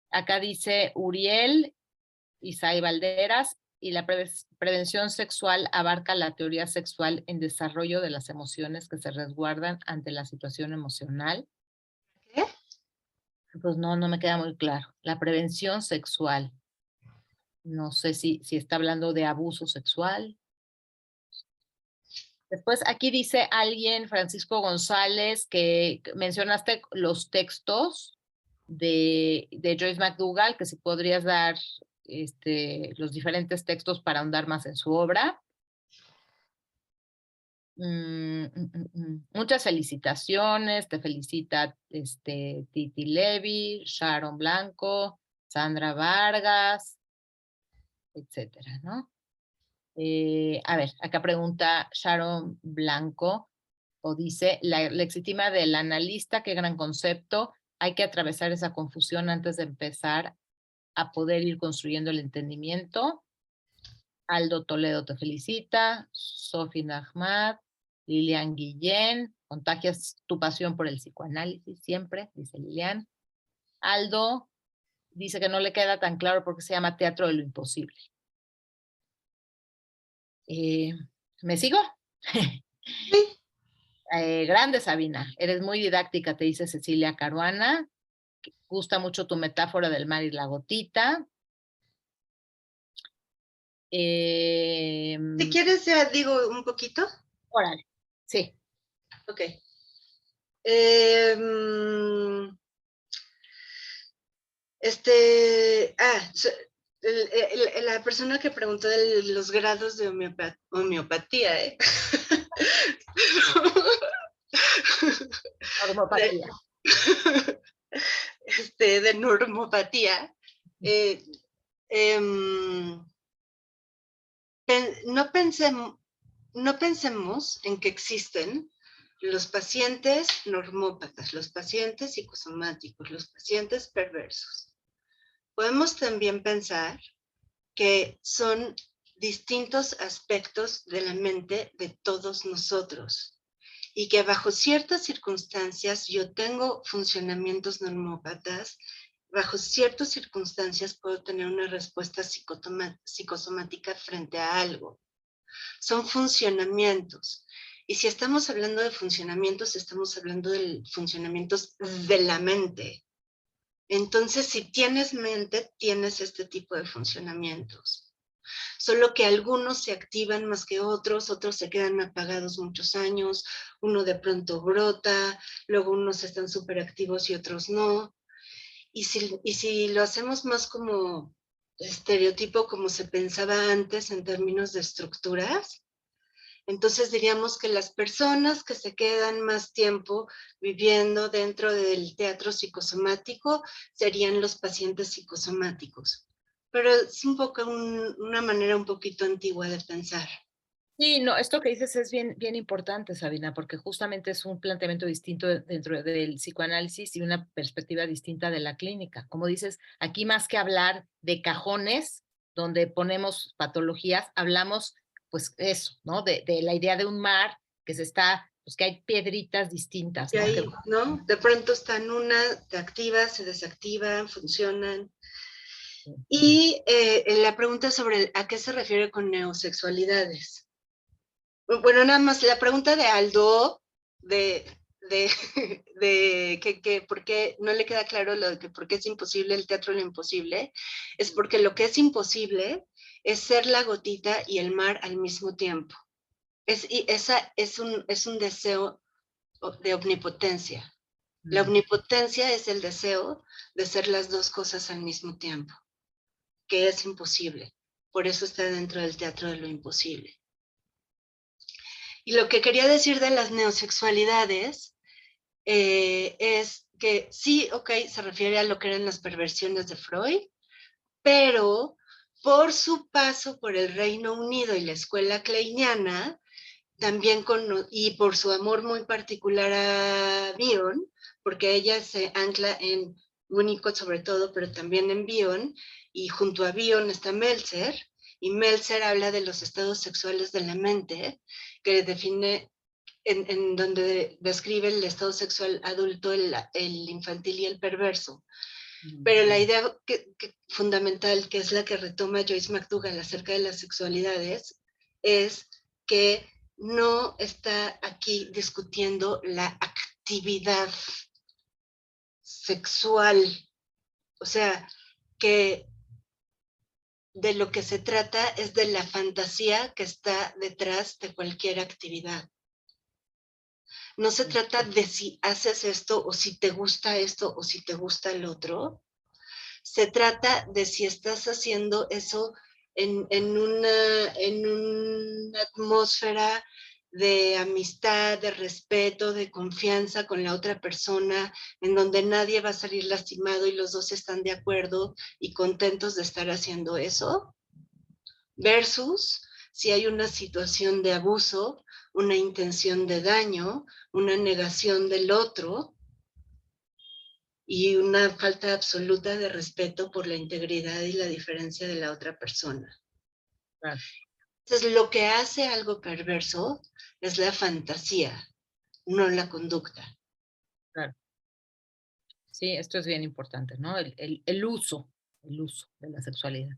acá dice Uriel Isai Valderas, y la prevención sexual abarca la teoría sexual en desarrollo de las emociones que se resguardan ante la situación emocional. ¿Qué? Pues no me queda muy claro. La prevención sexual. No sé si está hablando de abuso sexual. Después aquí dice alguien, Francisco González, que mencionaste los textos de Joyce McDougall, que si podrías dar los diferentes textos para ahondar más en su obra. Muchas felicitaciones, te felicita Titi Levy, Sharon Blanco, Sandra Vargas, etcétera, ¿no? A ver, acá pregunta Sharon Blanco, o dice, la lexitima del analista, qué gran concepto, hay que atravesar esa confusión antes de empezar a poder ir construyendo el entendimiento. Aldo Toledo te felicita, Sofi Nahmad, Lilian Guillén, contagias tu pasión por el psicoanálisis siempre, dice Lilian. Aldo dice que no le queda tan claro porque se llama teatro de lo imposible. ¿Me sigo? Sí. Grande Sabina, eres muy didáctica, te dice Cecilia Caruana. Gusta mucho tu metáfora del mar y la gotita. Si quieres, ya digo un poquito. Órale, sí. Ok. La persona que preguntó de los grados de homeopatía, ¿eh? Normopatía. De normopatía. No pensemos en que existen los pacientes normópatas, los pacientes psicosomáticos, los pacientes perversos. Podemos también pensar que son distintos aspectos de la mente de todos nosotros y que bajo ciertas circunstancias yo tengo funcionamientos normópatas, bajo ciertas circunstancias puedo tener una respuesta psicosomática frente a algo. Son funcionamientos. Y si estamos hablando de funcionamientos, estamos hablando de funcionamientos de la mente. Entonces, si tienes mente, tienes este tipo de funcionamientos. Solo que algunos se activan más que otros, otros se quedan apagados muchos años, uno de pronto brota, luego unos están súper activos y otros no. Y si lo hacemos más como estereotipo, como se pensaba antes en términos de estructuras, entonces diríamos que las personas que se quedan más tiempo viviendo dentro del teatro psicosomático serían los pacientes psicosomáticos. Pero es un poco una manera un poquito antigua de pensar. Sí, no, esto que dices es bien, bien importante, Sabina, porque justamente es un planteamiento distinto dentro del psicoanálisis y una perspectiva distinta de la clínica. Como dices, aquí más que hablar de cajones donde ponemos patologías, hablamos, pues eso, ¿no? De la idea de un mar que pues que hay piedritas distintas, Y ¿no? ahí, ¿no? De pronto están te activan, se desactivan, funcionan. Y la pregunta sobre a qué se refiere con neosexualidades. Bueno, nada más la pregunta de Aldo, de, de, que por qué no le queda claro lo de que por qué es imposible el teatro lo imposible, es porque lo que es imposible es ser la gotita y el mar al mismo tiempo. Esa es un deseo de omnipotencia. La omnipotencia es el deseo de ser las dos cosas al mismo tiempo, que es imposible. Por eso está dentro del teatro de lo imposible. Y lo que quería decir de las neosexualidades es que sí, ok, se refiere a lo que eran las perversiones de Freud, pero por su paso por el Reino Unido y la escuela kleiniana, también y por su amor muy particular a Bion, porque ella se ancla en Winnicott sobre todo, pero también en Bion, y junto a Bion está Meltzer, y Meltzer habla de los estados sexuales de la mente, que define, en donde describe el estado sexual adulto, el infantil y el perverso. Pero la idea fundamental, que es la que retoma Joyce McDougall acerca de las sexualidades, es que no está aquí discutiendo la actividad sexual. O sea, que de lo que se trata es de la fantasía que está detrás de cualquier actividad. No se trata de si haces esto o si te gusta esto o si te gusta el otro. Se trata de si estás haciendo eso en una atmósfera de amistad, de respeto, de confianza con la otra persona, en donde nadie va a salir lastimado y los dos están de acuerdo y contentos de estar haciendo eso, versus si hay una situación de abuso, una intención de daño, una negación del otro, y una falta absoluta de respeto por la integridad y la diferencia de la otra persona. Claro. Entonces, lo que hace algo perverso es la fantasía, no la conducta. Claro. Sí, esto es bien importante, ¿no? El uso de la sexualidad.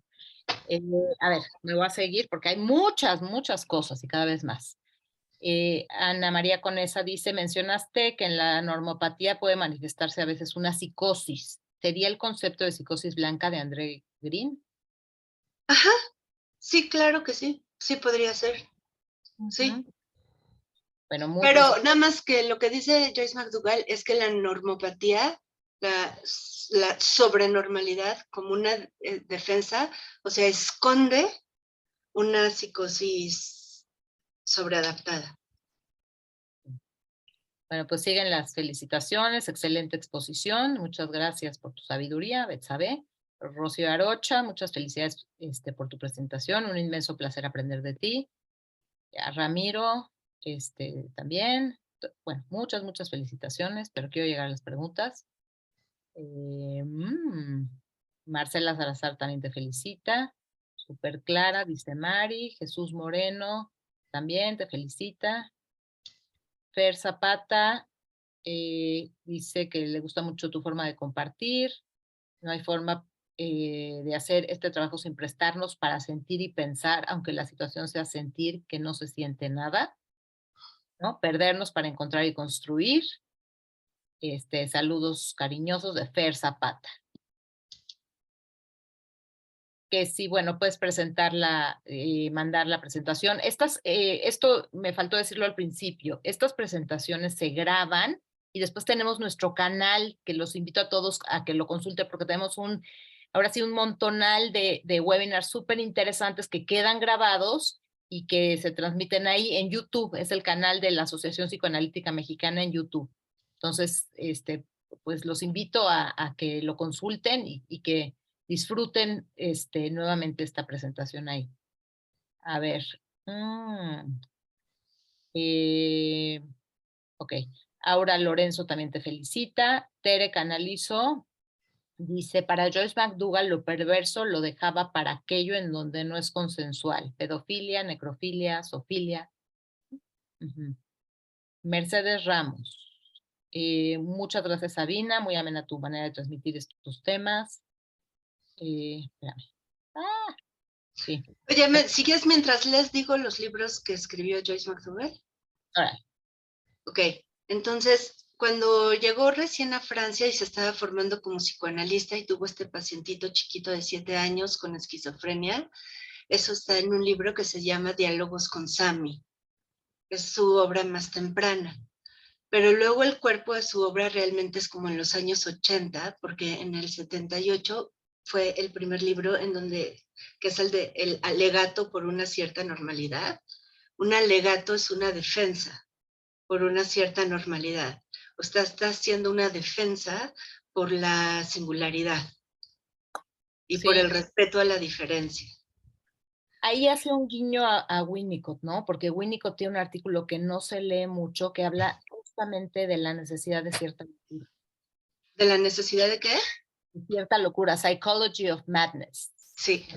A ver, me voy a seguir porque hay muchas, muchas cosas y cada vez más. Ana María Conesa dice, mencionaste que en la normopatía puede manifestarse a veces una psicosis. ¿Sería el concepto de psicosis blanca de André Green? Ajá, sí, claro que sí, sí podría ser, sí. Bueno, muy Pero precisamente. nada más que lo que dice Joyce McDougall es que la normopatía, la sobrenormalidad como una defensa, o sea, esconde una psicosis sobreadaptada. Bueno, pues siguen las felicitaciones, excelente exposición, muchas gracias por tu sabiduría, Betsabe. Rocío Arocha, muchas felicidades por tu presentación, un inmenso placer aprender de ti. A Ramiro, también, bueno, muchas, muchas felicitaciones, pero quiero llegar a las preguntas. Marcela Salazar también te felicita, súper clara, dice Mari. Jesús Moreno también te felicita. Fer Zapata dice que le gusta mucho tu forma de compartir. No hay forma de hacer este trabajo sin prestarnos para sentir y pensar, aunque la situación sea sentir que no se siente nada, ¿no? Perdernos para encontrar y construir. Saludos cariñosos de Fer Zapata. que sí, bueno, puedes presentarla, mandar la presentación. Esto me faltó decirlo al principio, estas presentaciones se graban y después tenemos nuestro canal, que los invito a todos a que lo consulten porque tenemos ahora sí, un montonal de webinars súper interesantes que quedan grabados y que se transmiten ahí en YouTube. Es el canal de la Asociación Psicoanalítica Mexicana en YouTube. Entonces, pues los invito a que lo consulten y que disfruten nuevamente esta presentación ahí. A ver. Ok. Aura Lorenzo también te felicita. Tere Canalizo dice, para Joyce McDougall lo perverso lo dejaba para aquello en donde no es consensual. Pedofilia, necrofilia, zoofilia. Mercedes Ramos. Muchas gracias, Sabina. Muy amena tu manera de transmitir estos temas. Espérame. Sí. Oye, si quieres, mientras les digo los libros que escribió Joyce McDougall. Ahora. Ok, entonces, cuando llegó recién a Francia y se estaba formando como psicoanalista y tuvo este pacientito chiquito de 7 años con esquizofrenia, eso está en un libro que se llama Diálogos con Sami. Es su obra más temprana. Pero luego el cuerpo de su obra realmente es como en los años 80, porque en el 78 fue el primer libro que es el de El alegato por una cierta normalidad. Un alegato es una defensa por una cierta normalidad. O sea, está haciendo una defensa por la singularidad y por el respeto a la diferencia. Ahí hace un guiño a Winnicott, ¿no? Porque Winnicott tiene un artículo que no se lee mucho, que habla justamente de la necesidad de cierta locura. ¿De la necesidad de qué? De cierta locura, Psychology of Madness. Sí.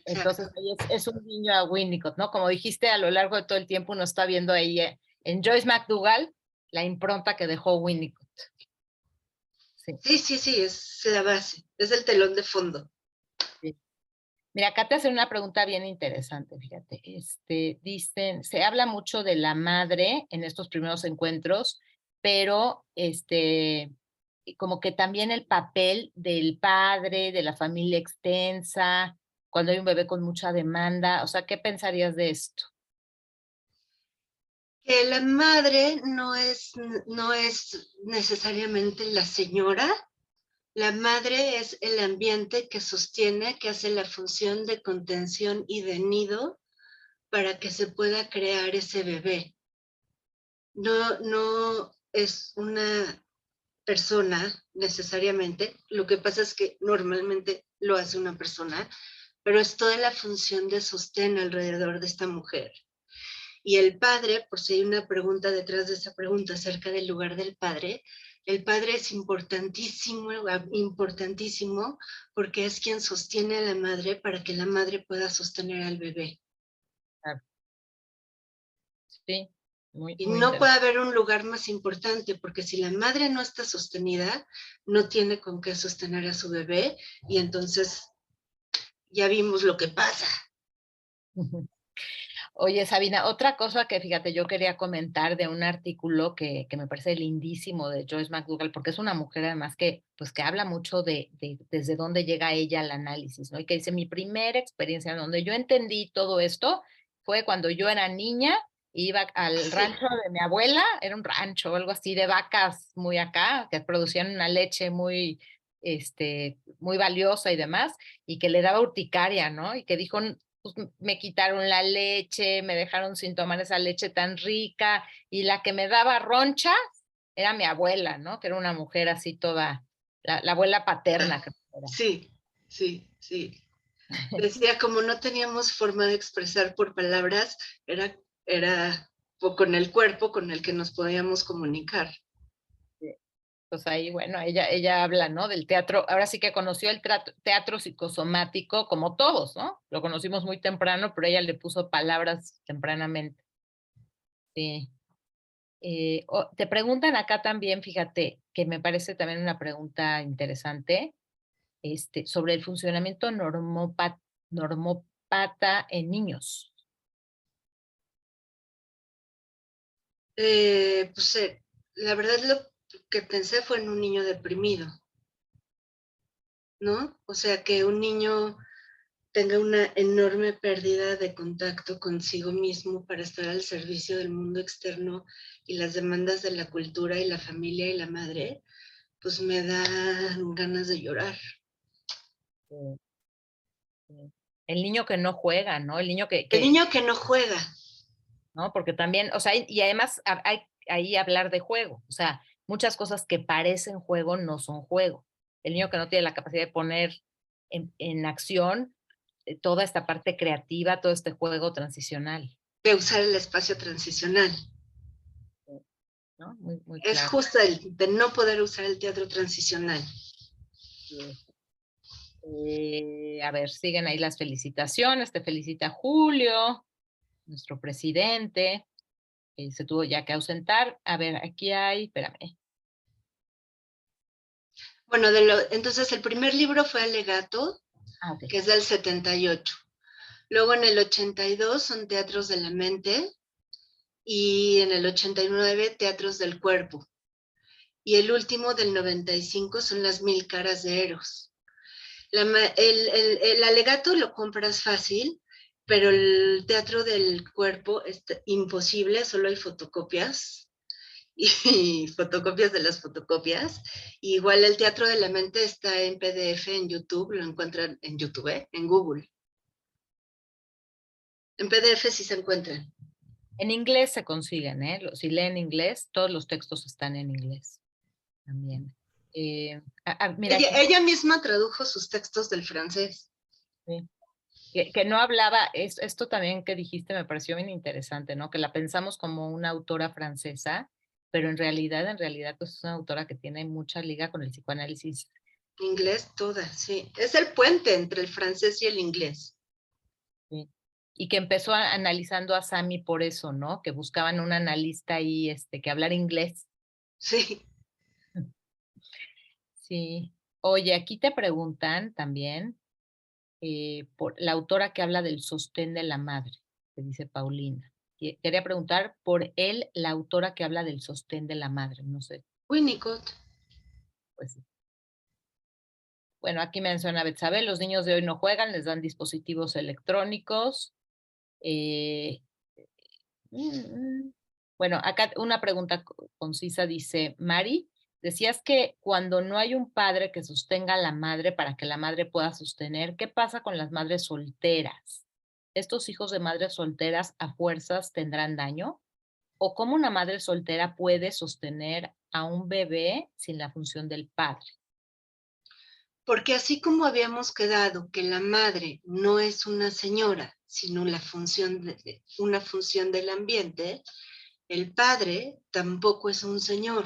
Entonces ahí es un guiño a Winnicott, ¿no? Como dijiste, a lo largo de todo el tiempo uno está viendo ahí en Joyce McDougall la impronta que dejó Winnicott. Sí, es la base, es el telón de fondo. Sí. Mira, acá te hacen una pregunta bien interesante, fíjate. Dicen, se habla mucho de la madre en estos primeros encuentros, pero como que también el papel del padre, de la familia extensa, cuando hay un bebé con mucha demanda, o sea, ¿qué pensarías de esto? Que la madre no es necesariamente la señora. La madre es el ambiente que sostiene, que hace la función de contención y de nido para que se pueda crear ese bebé. No es una persona necesariamente, lo que pasa es que normalmente lo hace una persona, pero es toda la función de sostén alrededor de esta mujer. Y el padre, por si hay una pregunta detrás de esa pregunta acerca del lugar del padre, el padre es importantísimo, importantísimo, porque es quien sostiene a la madre para que la madre pueda sostener al bebé. Sí, y no puede haber un lugar más importante, porque si la madre no está sostenida, no tiene con qué sostener a su bebé, y entonces ya vimos lo que pasa. Oye, Sabina, otra cosa que fíjate, yo quería comentar de un artículo que me parece lindísimo de Joyce McDougall, porque es una mujer además que habla mucho de desde dónde llega ella al análisis, ¿no? Y que dice, mi primera experiencia donde yo entendí todo esto fue cuando yo era niña, iba al rancho de mi abuela, era un rancho o algo así de vacas muy acá, que producían una leche muy, muy valiosa y demás, y que le daba urticaria, ¿no? Y que dijo, pues me quitaron la leche, me dejaron sin tomar esa leche tan rica, y la que me daba ronchas era mi abuela, ¿no? Que era una mujer así toda, la abuela paterna. Que era. Sí. Decía, como no teníamos forma de expresar por palabras, era con el cuerpo con el que nos podíamos comunicar. Pues ahí, bueno, ella habla, ¿no? Del teatro, ahora sí que conoció el teatro psicosomático como todos, ¿no? Lo conocimos muy temprano, pero ella le puso palabras tempranamente. Sí. Te preguntan acá también, fíjate, que me parece también una pregunta interesante, sobre el funcionamiento normópata en niños. La verdad lo que pensé fue en un niño deprimido, ¿no? O sea, que un niño tenga una enorme pérdida de contacto consigo mismo para estar al servicio del mundo externo y las demandas de la cultura y la familia y la madre, pues me dan ganas de llorar. El niño que no juega, ¿no? El niño El niño que no juega. ¿no? Porque también, o sea, y además hay ahí hablar de juego, o sea, muchas cosas que parecen juego no son juego. El niño que no tiene la capacidad de poner en acción toda esta parte creativa, todo este juego transicional. De usar el espacio transicional. ¿No? Muy, muy Es claro. justo el de no poder usar el teatro transicional. A ver, siguen ahí las felicitaciones. Te felicita Julio, nuestro presidente. Se tuvo ya que ausentar. A ver, aquí hay, espérame. Bueno, entonces el primer libro fue Alegato, Okay. que es del 78. Luego en el 82 son Teatros de la Mente y en el 89 Teatros del Cuerpo. Y el último del 95 son Las 1000 caras de Eros. El alegato lo compras fácil, pero el Teatro del Cuerpo es imposible, solo hay fotocopias y fotocopias de las fotocopias. Y igual el Teatro de la Mente está en PDF en YouTube, lo encuentran en YouTube, en Google. En PDF sí se encuentran. En inglés se consiguen, ¿eh? Si leen inglés, todos los textos están en inglés también. Mira, ella misma tradujo sus textos del francés. Sí. Que no hablaba, esto también que dijiste me pareció bien interesante, ¿no? Que la pensamos como una autora francesa, pero en realidad, pues es una autora que tiene mucha liga con el psicoanálisis. Inglés toda, sí. Es el puente entre el francés y el inglés. Sí. Y que empezó analizando a Sami por eso, ¿no? Que buscaban un analista ahí, que hablara inglés. Sí. Sí. Oye, aquí te preguntan también por la autora que habla del sostén de la madre, que dice Paulina. Quería preguntar por él, la autora que habla del sostén de la madre, no sé. Winnicott. Pues sí. Bueno, aquí menciona Betsabé, los niños de hoy no juegan, les dan dispositivos electrónicos. Bueno, acá una pregunta concisa dice, Mari, decías que cuando no hay un padre que sostenga a la madre para que la madre pueda sostener, ¿qué pasa con las madres solteras? ¿Estos hijos de madres solteras a fuerzas tendrán daño? ¿O cómo una madre soltera puede sostener a un bebé sin la función del padre? Porque así como habíamos quedado que la madre no es una señora, sino una función del ambiente, el padre tampoco es un señor.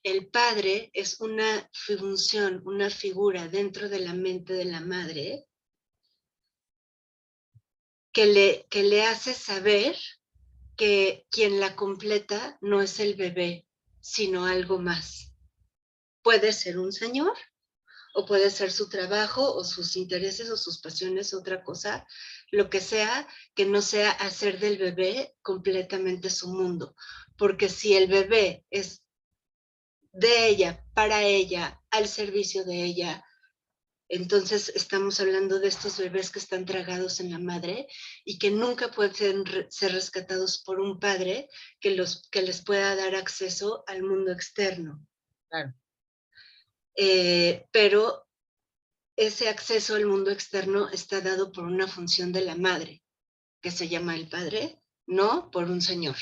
El padre es una función, una figura dentro de la mente de la madre que le hace saber que quien la completa no es el bebé, sino algo más. Puede ser un señor, o puede ser su trabajo, o sus intereses, o sus pasiones, otra cosa, lo que sea, que no sea hacer del bebé completamente su mundo. Porque si el bebé es de ella, para ella, al servicio de ella, entonces estamos hablando de estos bebés que están tragados en la madre y que nunca pueden ser rescatados por un padre que les pueda dar acceso al mundo externo. Claro. Pero ese acceso al mundo externo está dado por una función de la madre, que se llama el padre, no por un señor.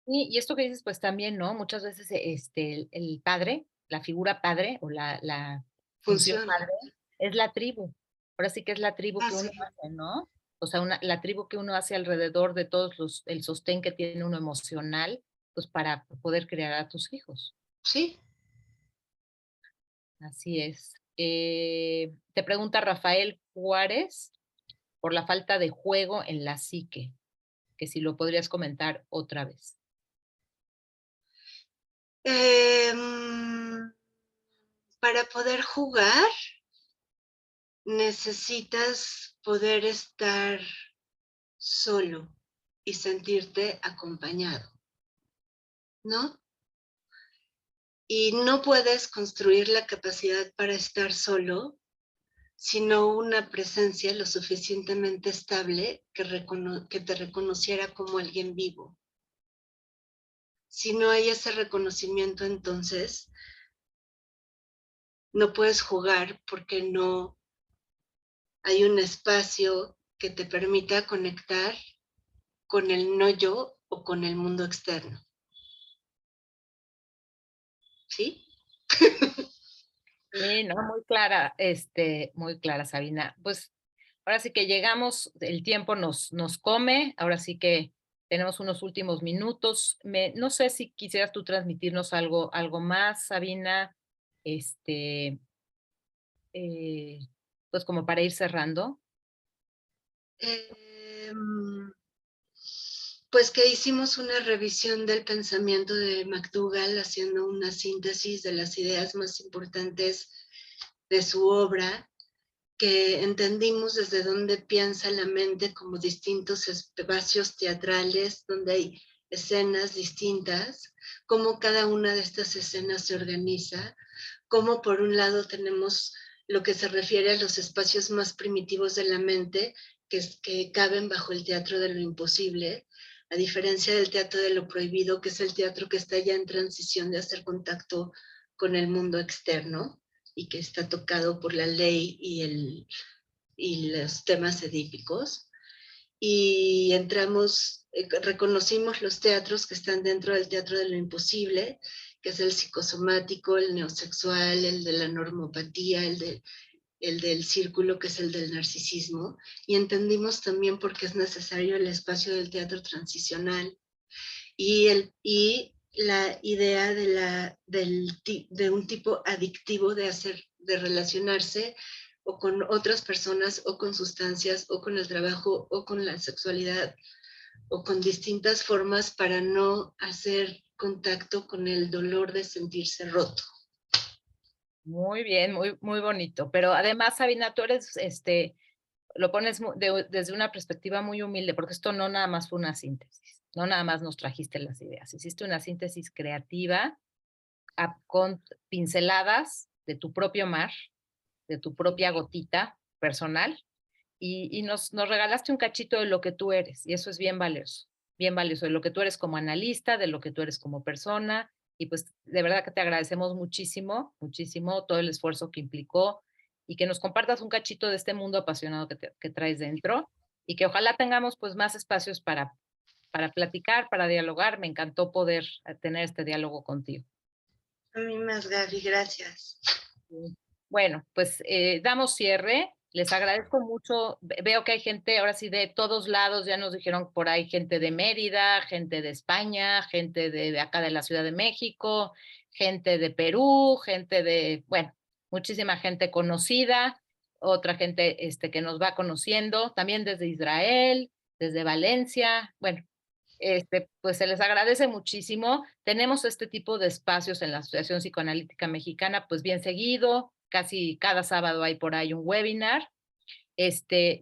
Y esto que dices, pues también, ¿no? Muchas veces el padre, la figura padre o la función Funciona. padre es la tribu. Ahora sí que es la tribu que uno Sí. hace, ¿no? O sea, la tribu que uno hace alrededor de todos el sostén que tiene uno emocional, pues para poder crear a tus hijos. Sí. Así es. Te pregunta Rafael Juárez por la falta de juego en la psique, que si lo podrías comentar otra vez. Para poder jugar, necesitas poder estar solo y sentirte acompañado, ¿no? Y no puedes construir la capacidad para estar solo sino una presencia lo suficientemente estable que te reconociera como alguien vivo. Si no hay ese reconocimiento, entonces no puedes jugar porque no hay un espacio que te permita conectar con el no yo o con el mundo externo. ¿Sí? No, muy clara, Sabina. Pues ahora sí que llegamos, el tiempo nos come, ahora sí que tenemos unos últimos minutos. No sé si quisieras tú transmitirnos algo más, Sabina, este, pues como para ir cerrando. Pues que hicimos una revisión del pensamiento de McDougall, haciendo una síntesis de las ideas más importantes de su obra, que entendimos desde dónde piensa la mente como distintos espacios teatrales, donde hay escenas distintas, cómo cada una de estas escenas se organiza, cómo por un lado tenemos lo que se refiere a los espacios más primitivos de la mente, que caben bajo el teatro de lo imposible, a diferencia del teatro de lo prohibido, que es el teatro que está ya en transición de hacer contacto con el mundo externo y que está tocado por la ley y los temas edípicos. Y reconocimos los teatros que están dentro del teatro de lo imposible, que es el psicosomático, el neosexual, el de la normopatía, el del círculo, que es el del narcisismo, y entendimos también por qué es necesario el espacio del teatro transicional y la idea de un tipo adictivo de relacionarse o con otras personas o con sustancias o con el trabajo o con la sexualidad o con distintas formas para no hacer contacto con el dolor de sentirse roto. Muy bien, muy bonito. Pero además, Sabina, tú eres, lo pones desde una perspectiva muy humilde, porque esto no nada más fue una síntesis, no nada más nos trajiste las ideas, hiciste una síntesis creativa con pinceladas de tu propio mar, de tu propia gotita personal, y nos regalaste un cachito de lo que tú eres, y eso es bien valioso, de lo que tú eres como analista, de lo que tú eres como persona, y pues de verdad que te agradecemos muchísimo, muchísimo todo el esfuerzo que implicó, y que nos compartas un cachito de este mundo apasionado que traes dentro, y que ojalá tengamos pues más espacios para platicar, para dialogar. Me encantó poder tener este diálogo contigo. A mí más, Gaby, gracias. Bueno, pues damos cierre. Les agradezco mucho. Veo que hay gente, ahora sí, de todos lados. Ya nos dijeron por ahí gente de Mérida, gente de España, gente de acá de la Ciudad de México, gente de Perú, gente de, bueno, muchísima gente conocida, otra gente que nos va conociendo, también desde Israel, desde Valencia. Bueno, pues se les agradece muchísimo. Tenemos este tipo de espacios en la Asociación Psicoanalítica Mexicana, pues bien seguido, casi cada sábado hay por ahí un webinar.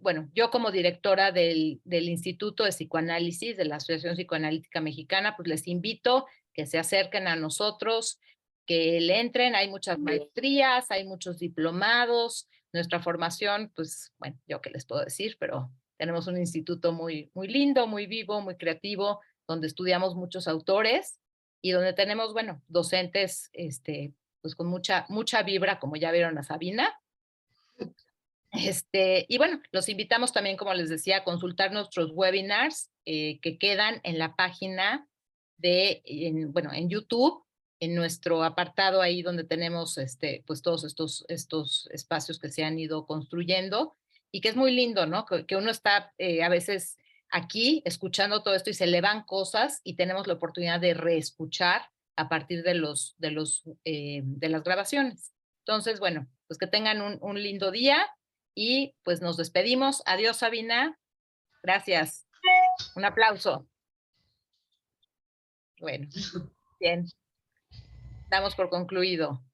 Bueno, yo como directora del Instituto de Psicoanálisis de la Asociación Psicoanalítica Mexicana, pues les invito que se acerquen a nosotros, que le entren. Hay muchas maestrías, hay muchos diplomados. Nuestra formación, pues, bueno, yo qué les puedo decir, pero tenemos un instituto muy lindo, muy vivo, muy creativo, donde estudiamos muchos autores y donde tenemos, bueno, docentes, pues con mucha vibra, como ya vieron a Sabina. Y bueno, los invitamos también, como les decía, a consultar nuestros webinars que quedan en la página bueno, en YouTube, en nuestro apartado ahí donde tenemos pues todos estos espacios que se han ido construyendo y que es muy lindo, ¿no? Que uno está a veces aquí escuchando todo esto y se le van cosas y tenemos la oportunidad de reescuchar a partir de las grabaciones. Entonces, bueno, pues que tengan un lindo día. Y pues nos despedimos. Adiós, Sabina. Gracias. Un aplauso. Bueno, bien. Damos por concluido.